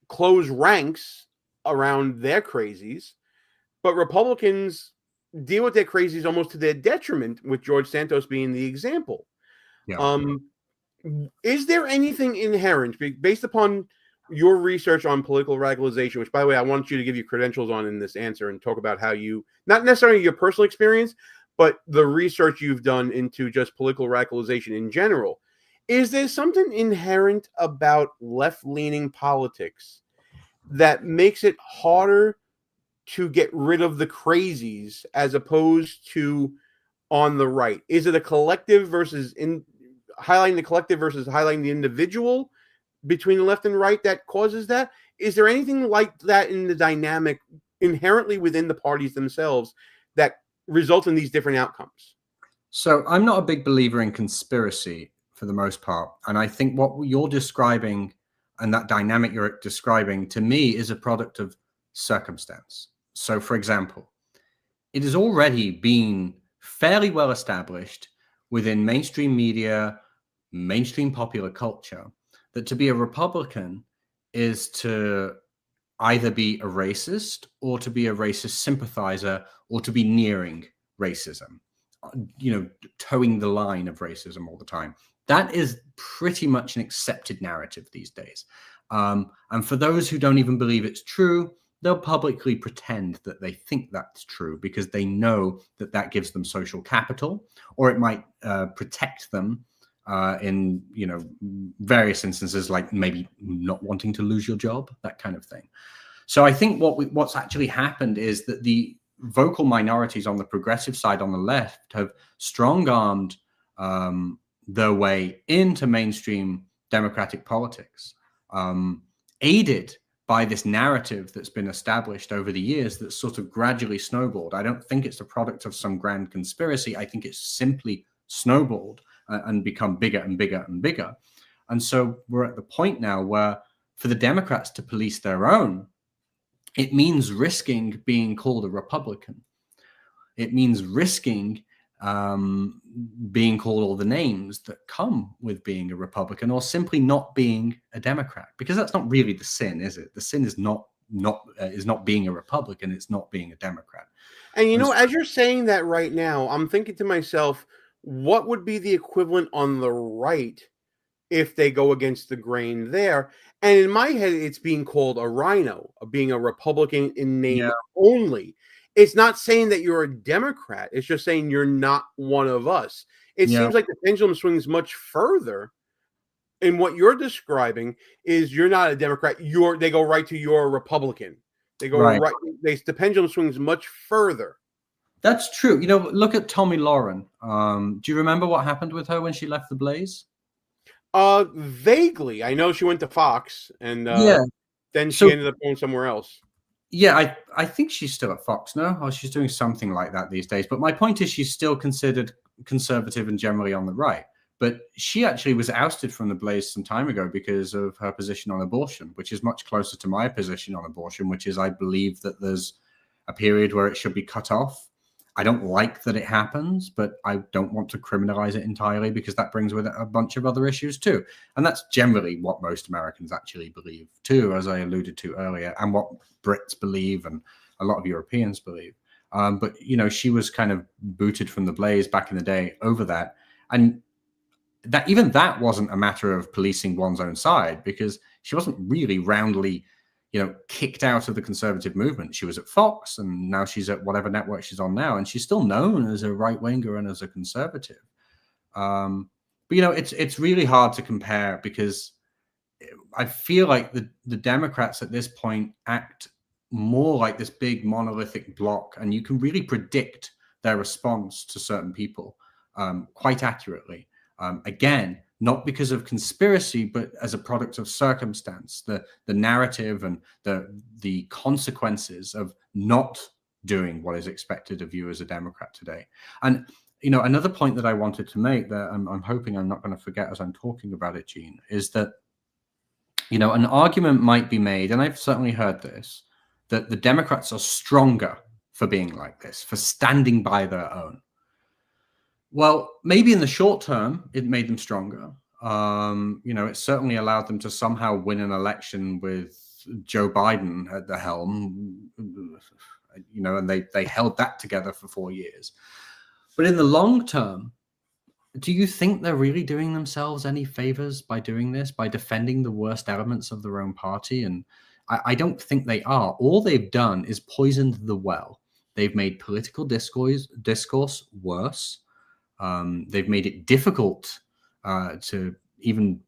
close ranks around their crazies, but Republicans deal with their crazies almost to their detriment, with George Santos being the example. Yeah. Is there anything inherent, based upon your research on political radicalization, which, by the way, I want you to give your credentials on in this answer and talk about how you, not necessarily your personal experience, but the research you've done into just political radicalization in general. Is there something inherent about left-leaning politics that makes it harder to get rid of the crazies as opposed to on the right? Is it a collective versus highlighting the collective versus highlighting the individual between the left and right that causes that? Is there anything like that in the dynamic inherently within the parties themselves that result in these different outcomes? So I'm not a big believer in conspiracy for the most part. And I think what you're describing and that dynamic you're describing to me is a product of circumstance. So, for example, it has already been fairly well established within mainstream media, mainstream popular culture, that to be a Republican is to either be a racist or to be a racist sympathizer or to be nearing racism, you know, towing the line of racism all the time. That is pretty much an accepted narrative these days. And for those who don't even believe it's true, they'll publicly pretend that they think that's true because they know that that gives them social capital, or it might protect them in, you know, various instances, like maybe not wanting to lose your job, that kind of thing. So I think what's actually happened is that the vocal minorities on the progressive side, on the left, have strong-armed their way into mainstream democratic politics, aided by this narrative that's been established over the years that's sort of gradually snowballed. I don't think it's the product of some grand conspiracy. I think it's simply snowballed and become bigger and bigger and bigger. And so we're at the point now where for the Democrats to police their own, it means risking being called a Republican. It means risking being called all the names that come with being a Republican, or simply not being a Democrat, because that's not really the sin, is it? The sin is not not being a Republican. It's not being a Democrat. And as you're saying that right now, I'm thinking to myself, what would be the equivalent on the right if they go against the grain there? And in my head, it's being called a rhino, being a Republican in name only. It's not saying that you're a Democrat. It's just saying you're not one of us. It seems like the pendulum swings much further. And what you're describing is you're not a Democrat. They go right to you're a Republican. They go right. The pendulum swings much further. That's true. Look at Tomi Lahren. Do you remember what happened with her when she left the Blaze? Vaguely. I know she went to Fox, and then she ended up going somewhere else. Yeah, I think she's still at Fox now, or she's doing something like that these days. But my point is she's still considered conservative and generally on the right. But she actually was ousted from the Blaze some time ago because of her position on abortion, which is much closer to my position on abortion, which is I believe that there's a period where it should be cut off. I don't like that it happens, but I don't want to criminalize it entirely because that brings with it a bunch of other issues too. And that's generally what most Americans actually believe too, as I alluded to earlier, and what Brits believe and a lot of Europeans believe. But, she was kind of booted from the Blaze back in the day over that. And that wasn't a matter of policing one's own side because she wasn't really roundly kicked out of the conservative movement. She was at Fox and now she's at whatever network she's on now. And she's still known as a right-winger and as a conservative. But, it's really hard to compare because I feel like the Democrats at this point act more like this big monolithic block, and you can really predict their response to certain people quite accurately. Again, not because of conspiracy, but as a product of circumstance, the narrative and the consequences of not doing what is expected of you as a Democrat today. And, another point that I wanted to make that I'm hoping I'm not going to forget as I'm talking about it, Gene, is that, an argument might be made, and I've certainly heard this, that the Democrats are stronger for being like this, for standing by their own. Well, maybe in the short term, it made them stronger. It certainly allowed them to somehow win an election with Joe Biden at the helm, and they held that together for 4 years. But in the long term, do you think they're really doing themselves any favors by doing this, by defending the worst elements of their own party? And I don't think they are. All they've done is poisoned the well. They've made political discourse worse. They've made it difficult to even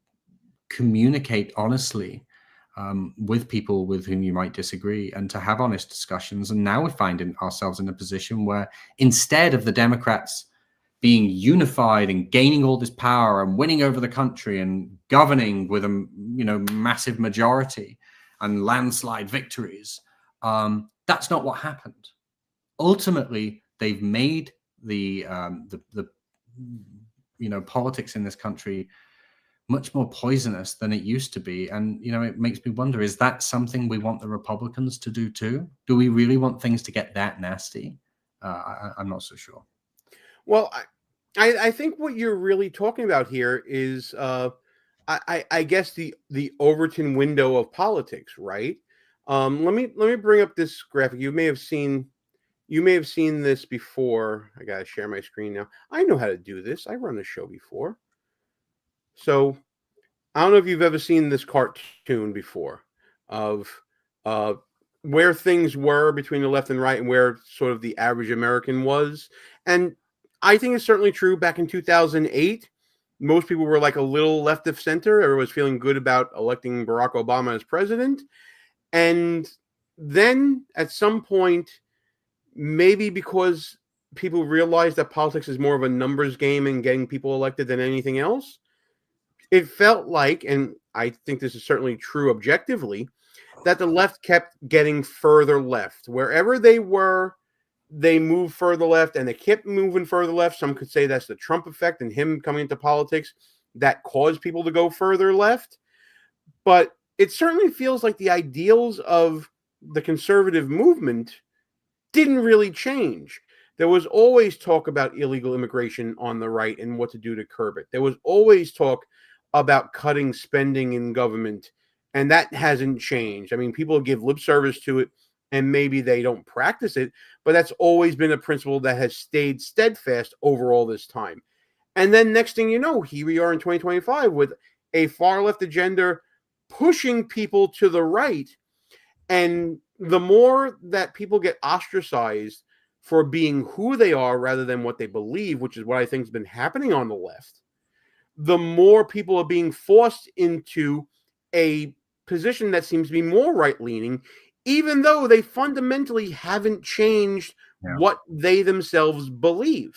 communicate honestly with people with whom you might disagree and to have honest discussions. And now we find ourselves in a position where instead of the Democrats being unified and gaining all this power and winning over the country and governing with a massive majority and landslide victories, that's not what happened. Ultimately, they've made the politics in this country much more poisonous than it used to be. And, it makes me wonder, is that something we want the Republicans to do too? Do we really want things to get that nasty? I'm not so sure. Well, I think what you're really talking about here is, I guess the Overton window of politics, right? Let me bring up this graphic. You may have seen this before. I gotta share my screen now. I know how to do this. I run the show before. So I don't know if you've ever seen this cartoon before of where things were between the left and right and where sort of the average American was. And I think it's certainly true. Back in 2008, most people were like a little left of center. Everyone was feeling good about electing Barack Obama as president. And then at some point, maybe because people realized that politics is more of a numbers game and getting people elected than anything else, it felt like, and I think this is certainly true objectively, that the left kept getting further left. Wherever they were, they moved further left, and they kept moving further left. Some could say that's the Trump effect and him coming into politics that caused people to go further left. But it certainly feels like the ideals of the conservative movement didn't really change. There was always talk about illegal immigration on the right and what to do to curb it. There was always talk about cutting spending in government And that hasn't changed. I mean, people give lip service to it and maybe they don't practice it, but that's always been a principle that has stayed steadfast over all this time. And then next thing you know, here we are in 2025 with a far left agenda pushing people to the right. And the more that people get ostracized for being who they are rather than what they believe, which is what I think has been happening on the left, the more people are being forced into a position that seems to be more right-leaning, even though they fundamentally haven't changed what they themselves believe.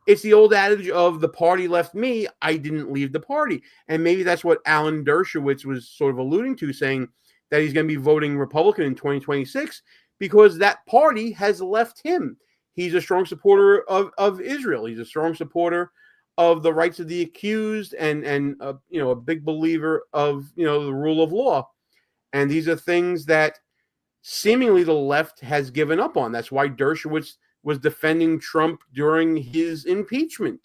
It's the old adage of the party left me, I didn't leave the party. And maybe that's what Alan Dershowitz was sort of alluding to, saying that he's going to be voting Republican in 2026 because that party has left him. He's a strong supporter of Israel. He's a strong supporter of the rights of the accused and a big believer of, the rule of law. And these are things that seemingly the left has given up on. That's why Dershowitz was defending Trump during his impeachment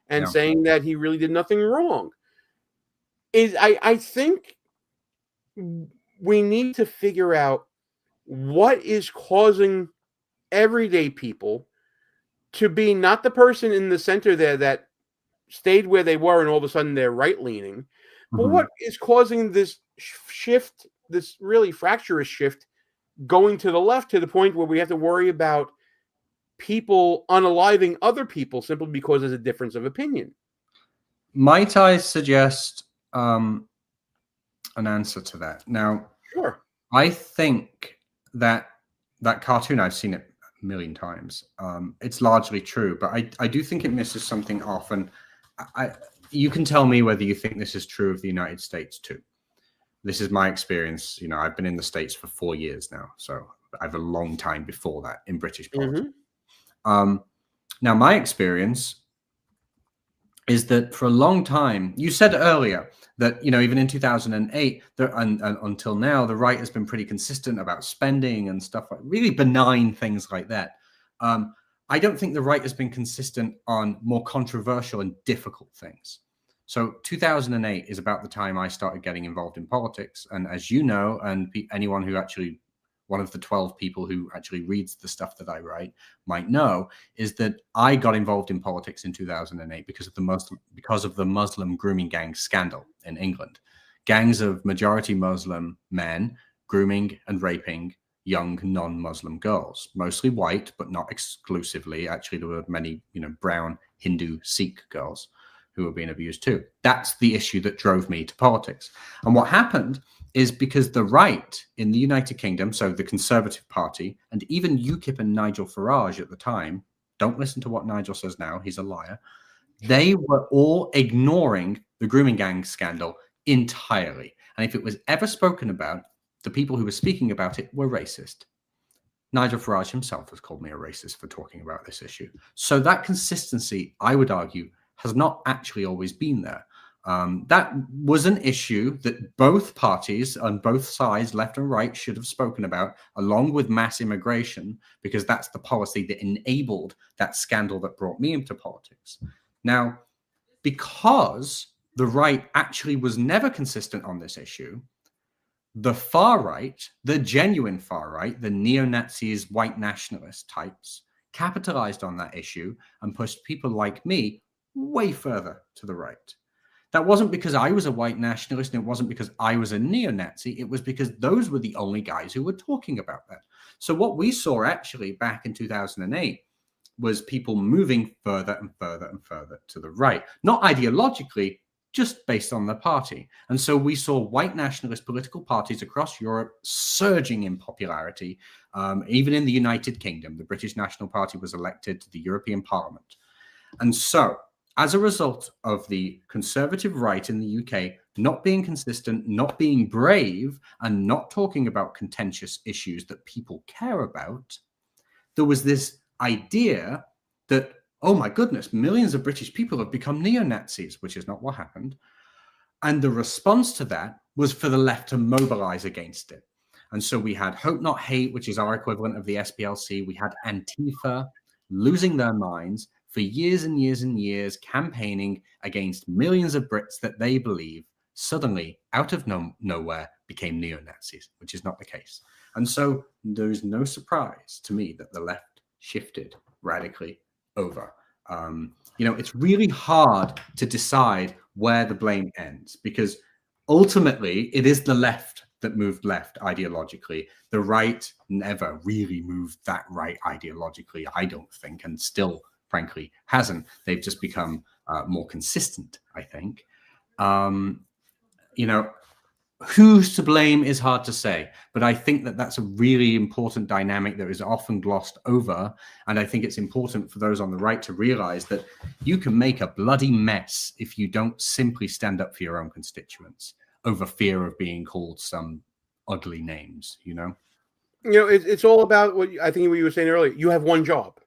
and saying that he really did nothing wrong. I think we need to figure out what is causing everyday people to be not the person in the center there that stayed where they were and all of a sudden they're right-leaning, but what is causing this shift, this really fractious shift, going to the left to the point where we have to worry about people unaliving other people simply because there's a difference of opinion. Might I suggest an answer to that? Now, sure. I think that cartoon, I've seen it a million times. It's largely true, but I do think it misses something off. And you can tell me whether you think this is true of the United States too. This is my experience. I've been in the States for 4 years now, so I have a long time before that in British politics. Now, my experience is that for a long time, you said earlier that, even in 2008 and until now, the right has been pretty consistent about spending and stuff like really benign things like that. I don't think the right has been consistent on more controversial and difficult things. So 2008 is about the time I started getting involved in politics. And as you know, and anyone who actually, one of the 12 people who actually reads the stuff that I write might know, is that I got involved in politics in 2008 because of the Muslim grooming gang scandal in England. Gangs of majority Muslim men grooming and raping young non-Muslim girls, mostly white, but not exclusively. Actually, there were many, brown Hindu Sikh girls who were being abused too. That's the issue that drove me to politics. And what happened is because the right in the United Kingdom, so the Conservative Party, and even UKIP and Nigel Farage at the time, don't listen to what Nigel says now, he's a liar, they were all ignoring the grooming gang scandal entirely. And if it was ever spoken about, the people who were speaking about it were racist. Nigel Farage himself has called me a racist for talking about this issue. So that consistency, I would argue, has not actually always been there. That was an issue that both parties on both sides, left and right, should have spoken about, along with mass immigration, because that's the policy that enabled that scandal that brought me into politics. Now, because the right actually was never consistent on this issue, the far right, the genuine far right, the neo-Nazis, white nationalist types, capitalized on that issue and pushed people like me way further to the right. That wasn't because I was a white nationalist, and it wasn't because I was a neo-Nazi. It was because those were the only guys who were talking about that. So what we saw actually back in 2008 was people moving further and further and further to the right, not ideologically, just based on the party. And so we saw white nationalist political parties across Europe surging in popularity. Even in the United Kingdom, the British National Party was elected to the European Parliament. And so, as a result of the conservative right in the UK not being consistent, not being brave, and not talking about contentious issues that people care about, there was this idea that, oh my goodness, millions of British people have become neo-Nazis, which is not what happened. And the response to that was for the left to mobilize against it. And so we had Hope Not Hate, which is our equivalent of the SPLC. We had Antifa losing their minds for years and years and years, campaigning against millions of Brits that they believe suddenly, out of nowhere, became neo-Nazis, which is not the case. And so there is no surprise to me that the left shifted radically over. It's really hard to decide where the blame ends, because ultimately it is the left that moved left ideologically. The right never really moved that right ideologically, I don't think, and still, frankly, hasn't. They've just become more consistent, I think. Who's to blame is hard to say, but I think that that's a really important dynamic that is often glossed over. And I think it's important for those on the right to realize that you can make a bloody mess if you don't simply stand up for your own constituents over fear of being called some ugly names, It's all about what I think what you were saying earlier. You have one job.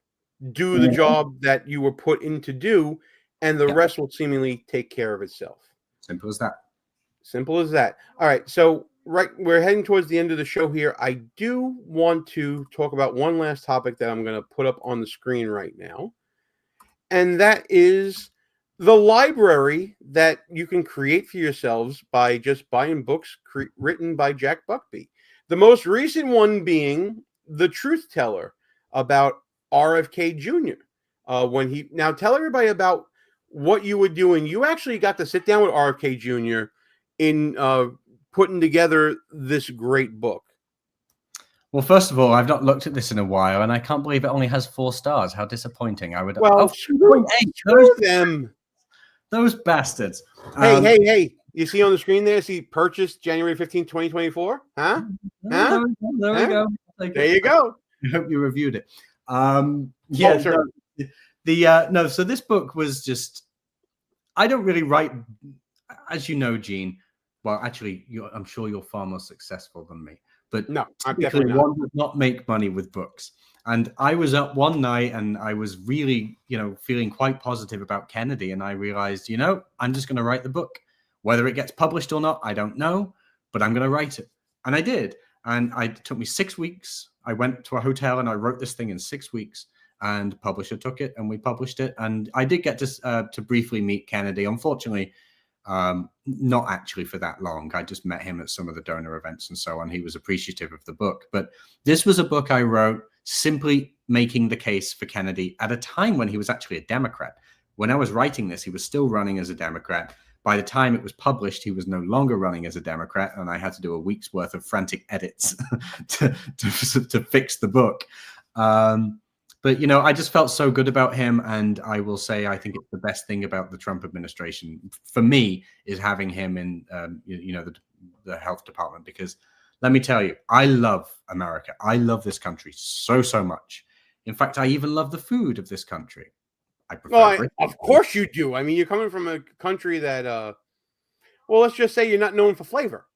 Do the job that you were put in to do, and the rest will seemingly take care of itself. Simple as that. Simple as that. All right. So, we're heading towards the end of the show here. I do want to talk about one last topic that I'm going to put up on the screen right now. And that is the library that you can create for yourselves by just buying books written by Jack Buckby. The most recent one being The Truth Teller about RFK Jr. Now tell everybody about what you were doing. You actually got to sit down with RFK Jr. in putting together this great book. Well, first of all, I've not looked at this in a while, and I can't believe it only has 4 stars. How disappointing! Screw them. Those bastards. Hey! You see on the screen there? See, purchased January 15, 2024. Huh? There we go. There you go. I hope you reviewed it. Sure. So this book was just. I don't really write, as you know, Gene. Well, actually, I'm sure you're far more successful than me. But no, I'm definitely not. One does not make money with books. And I was up one night and I was really, feeling quite positive about Kennedy. And I realized, I'm just going to write the book. Whether it gets published or not, I don't know, but I'm going to write it. And I did. And it took me 6 weeks. I went to a hotel and I wrote this thing in 6 weeks. And the publisher took it and we published it. And I did get to briefly meet Kennedy. Unfortunately, not actually for that long. I just met him at some of the donor events and so on. He was appreciative of the book. But this was a book I wrote simply making the case for Kennedy at a time when he was actually a Democrat. When I was writing this, he was still running as a Democrat. By the time it was published, he was no longer running as a Democrat, and I had to do a week's worth of frantic edits to fix the book. But, I just felt so good about him. And I will say, I think it's the best thing about the Trump administration for me is having him in, the health department, because let me tell you, I love America. I love this country so, so much. In fact, I even love the food of this country. I prefer of course you do. I mean, you're coming from a country that, let's just say you're not known for flavor.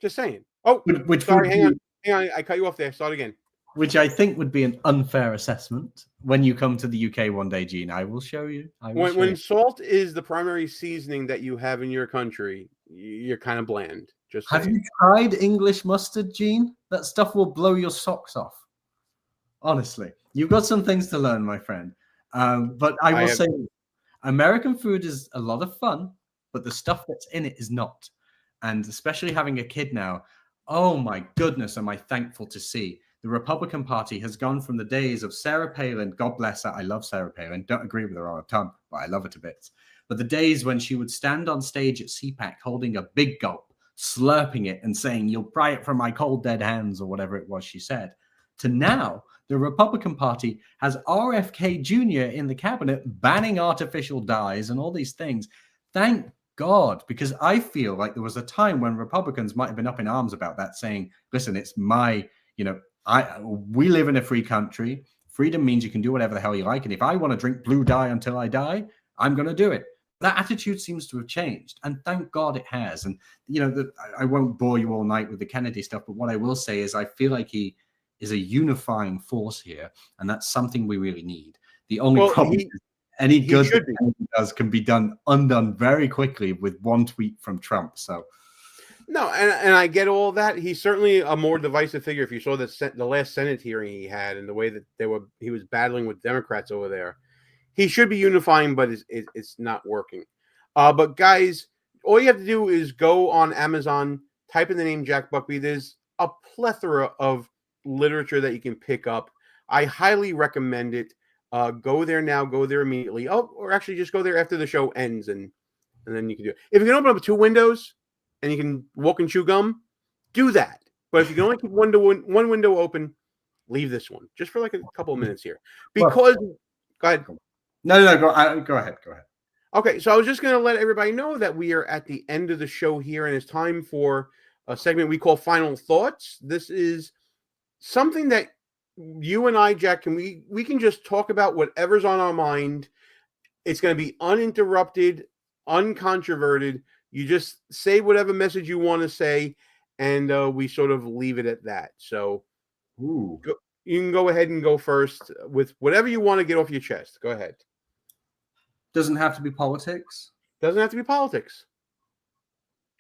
Just saying. Oh, sorry, hang on. I cut you off there. Start again. Which I think would be an unfair assessment. When you come to the UK one day, Gene, I will show you. When salt is the primary seasoning that you have in your country, you're kind of bland. Just saying. Have you tried English mustard, Gene? That stuff will blow your socks off. Honestly, you've got some things to learn, my friend. But I will say, American food is a lot of fun, but the stuff that's in it is not. And especially having a kid now, oh my goodness, am I thankful to see. The Republican Party has gone from the days of Sarah Palin, God bless her, I love Sarah Palin, don't agree with her on a ton, but I love her to bits. But the days when she would stand on stage at CPAC holding a big gulp, slurping it and saying, "You'll pry it from my cold dead hands," or whatever it was she said, to now, the Republican Party has RFK Jr. in the cabinet banning artificial dyes and all these things. Thank God, because I feel like there was a time when Republicans might have been up in arms about that, saying, listen, it's my, we live in a free country. Freedom means you can do whatever the hell you like. And if I want to drink blue dye until I die, I'm going to do it. That attitude seems to have changed. And thank God it has. And, I won't bore you all night with the Kennedy stuff. But what I will say is I feel like he is a unifying force here. And that's something we really need. The only problem is any good that Kennedy does can be undone very quickly with one tweet from Trump. So. No, and I get all that. He's certainly a more divisive figure. If you saw the last Senate hearing he had and the way that he was battling with Democrats over there, he should be unifying, but it's not working. But guys, all you have to do is go on Amazon, type in the name Jack Buckby. There's a plethora of literature that you can pick up. I highly recommend it. Go there now. Go there immediately. Oh, or actually, just go there after the show ends, and then you can do it. If you can open up 2 windows and you can walk and chew gum, do that. But if you can only keep one window open, leave this one just for like a couple of minutes here. Because go ahead. No, go ahead. Go ahead. Okay, so I was just going to let everybody know that we are at the end of the show here, and it's time for a segment we call Final Thoughts. This is something that you and I, Jack, we can just talk about whatever's on our mind. It's going to be uninterrupted, uncontroverted. You just say whatever message you want to say, and we sort of leave it at that. So you can go ahead and go first with whatever you want to get off your chest. Go ahead. Doesn't have to be politics. Doesn't have to be politics.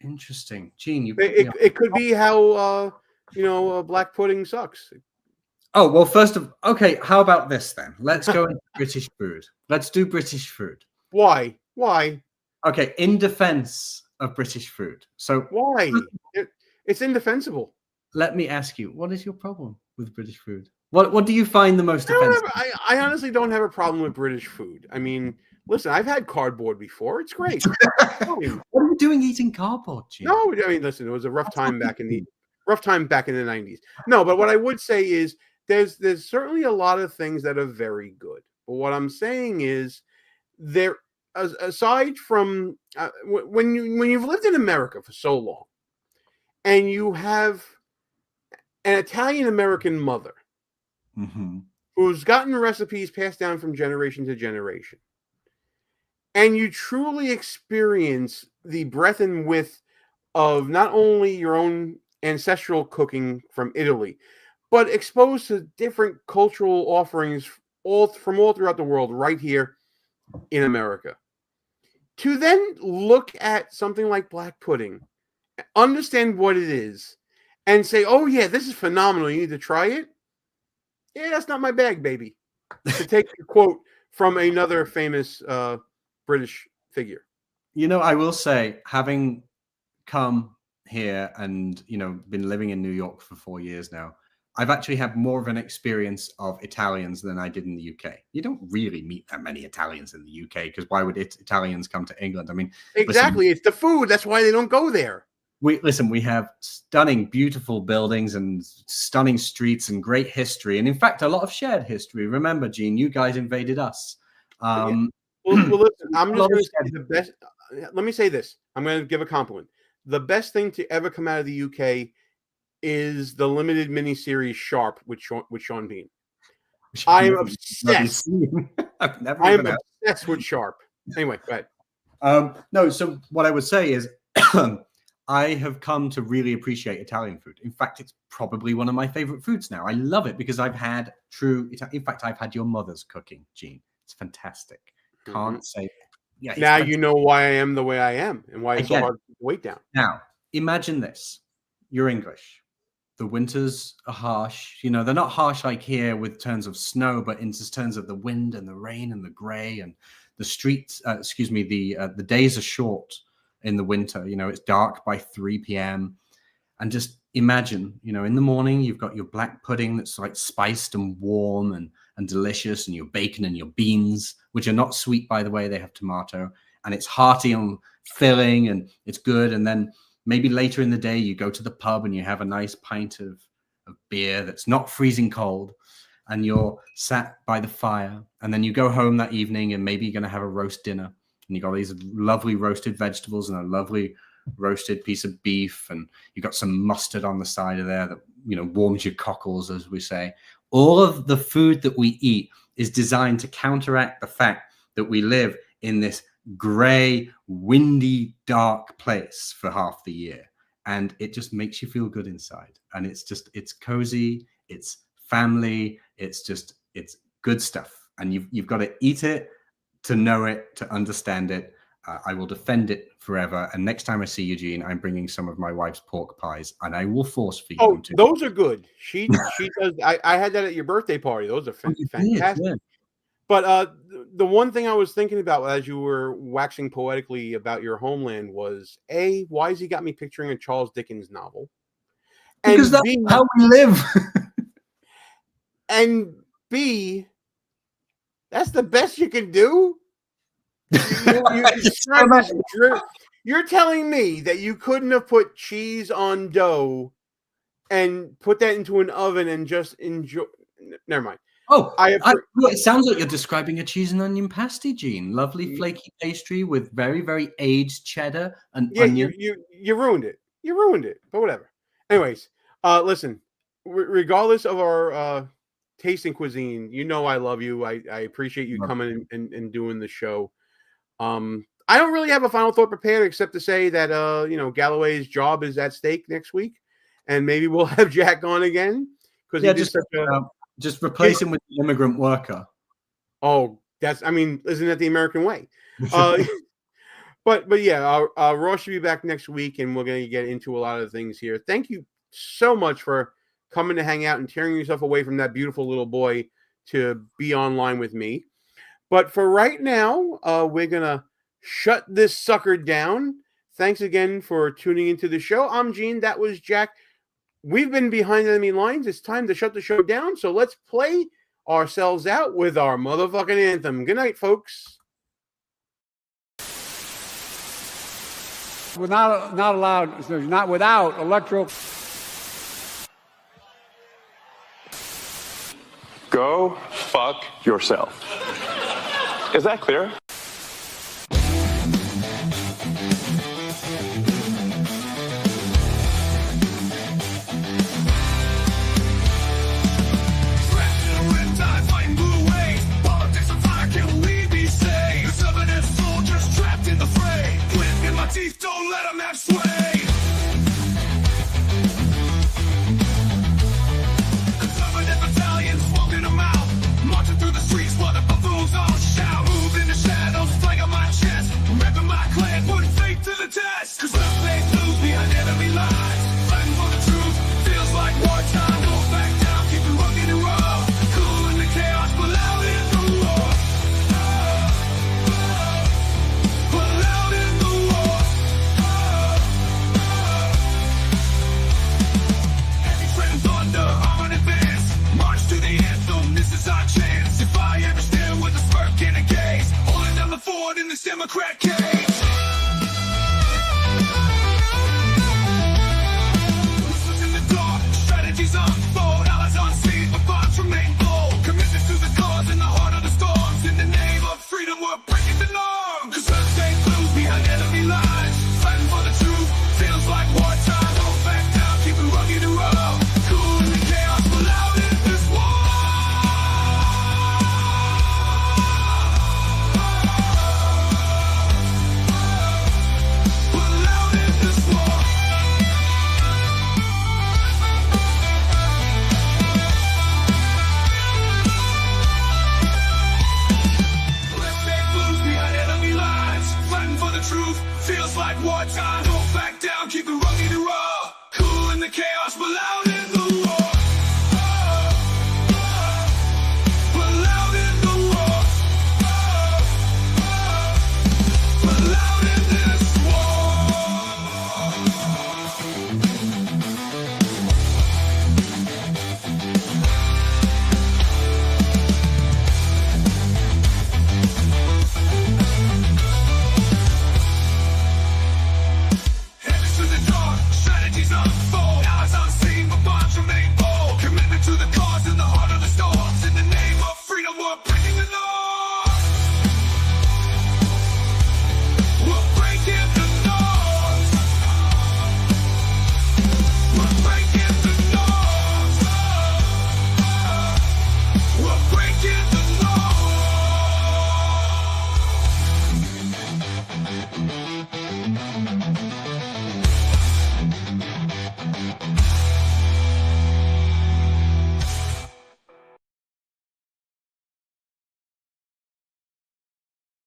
Interesting, Gene. It could be how black pudding sucks. Oh well, okay. How about this then? Let's go into British food. Let's do British food. Why? Okay, in defense of British food. So why? It's indefensible. Let me ask you, what is your problem with British food? What do you find the most offensive? I honestly don't have a problem with British food. I mean, listen, I've had cardboard before. It's great. What are you doing eating cardboard, Gene? No, I mean, listen, it was a rough time back in the 90s. No, but what I would say is there's certainly a lot of things that are very good. But what I'm saying is there, aside from when you've lived in America for so long, and you have an Italian-American mother who's gotten recipes passed down from generation to generation, and you truly experience the breadth and width of not only your own ancestral cooking from Italy, but exposed to different cultural offerings from all throughout the world right here in America. To then look at something like black pudding, understand what it is, and say, oh yeah, this is phenomenal, you need to try it. Yeah, that's not my bag, baby. To take a quote from another famous British figure. I will say, having come here and been living in New York for 4 years now, I've actually had more of an experience of Italians than I did in the UK. You don't really meet that many Italians in the UK, because why would Italians come to England? I mean, exactly. It's the food. That's why they don't go there. We have stunning, beautiful buildings and stunning streets and great history. And in fact, a lot of shared history. Remember, Gene, you guys invaded us. Well, listen, I'm just going to say the best. Let me say this. I'm going to give a compliment. The best thing to ever come out of the UK is the limited miniseries Sharp with Sean Bean. I am obsessed. I am obsessed with Sharp. Anyway, go ahead. No, so what I would say is I have come to really appreciate Italian food. In fact, it's probably one of my favorite foods now. I love it because I've had in fact, I've had your mother's cooking, Gene. It's fantastic. Can't say. Yeah. Now you know why I am the way I am and why it's so hard to keep the weight down. Now, imagine this. You're English. The winters are harsh. They're not harsh like here with turns of snow, but in terms of the wind and the rain and the gray and the streets. The days are short in the winter. It's dark by 3 p.m. And just imagine, in the morning, you've got your black pudding that's like spiced and warm and delicious, and your bacon and your beans, which are not sweet, by the way, they have tomato, and it's hearty and filling and it's good. And then maybe later in the day, you go to the pub and you have a nice pint of beer that's not freezing cold, and you're sat by the fire. And then you go home that evening and maybe you're going to have a roast dinner. And you got these lovely roasted vegetables and a lovely roasted piece of beef. And you got some mustard on the side of there that, warms your cockles, as we say. All of the food that we eat is designed to counteract the fact that we live in this gray, windy, dark place for half the year. And it just makes you feel good inside. And it's cozy, it's family, it's good stuff. And you've got to eat it to know it, to understand it. I will defend it forever. And next time I see you, Gene, I'm bringing some of my wife's pork pies, and I will force feed them to you. Those are good. She does. I had that at your birthday party. Those are fantastic. But the one thing I was thinking about as you were waxing poetically about your homeland was A, why has he got me picturing a Charles Dickens novel? And Because that's B, how we live. and B, that's the best you can do? You're telling me that you couldn't have put cheese on dough and put that into an oven and just enjoy. Never mind. Well, it sounds like you're describing a cheese and onion pasty, Gene. Lovely flaky pastry with very, very aged cheddar and onion. You ruined it. You ruined it. But whatever. Anyways, listen. Regardless of our taste in cuisine, you know I love you. I appreciate you coming and doing the show. I don't really have a final thought prepared except to say that Galloway's job is at stake next week, and maybe we'll have Jack on again because just replace him with the immigrant worker. Oh, isn't that the American way? But yeah, Ross should be back next week, and we're going to get into a lot of things here. Thank you so much for coming to hang out and tearing yourself away from that beautiful little boy to be online with me. But for right now, we're going to shut this sucker down. Thanks again for tuning into the show. I'm Gene. That was Jack. We've been Behind Enemy Lines. It's time to shut the show down. So let's play ourselves out with our motherfucking anthem. Good night, folks. We're not allowed, not without electoral. Go fuck yourself. Is that clear? Teeth don't let them have sway. Conservative battalions walking them out, marching through the streets while the buffoons all shout. Move in the shadows, flag on my chest, repping my clan, putting faith to the test. Cause love plays lose behind enemy lines, fighting for the truth, feels like wartime. Don't back down, keep it rugged and raw, cool in the chaos, but loud in the war. But loud in the war. This is our chance. If I ever stand with a smirk and a gaze, holding down the fort in this Democrat cage.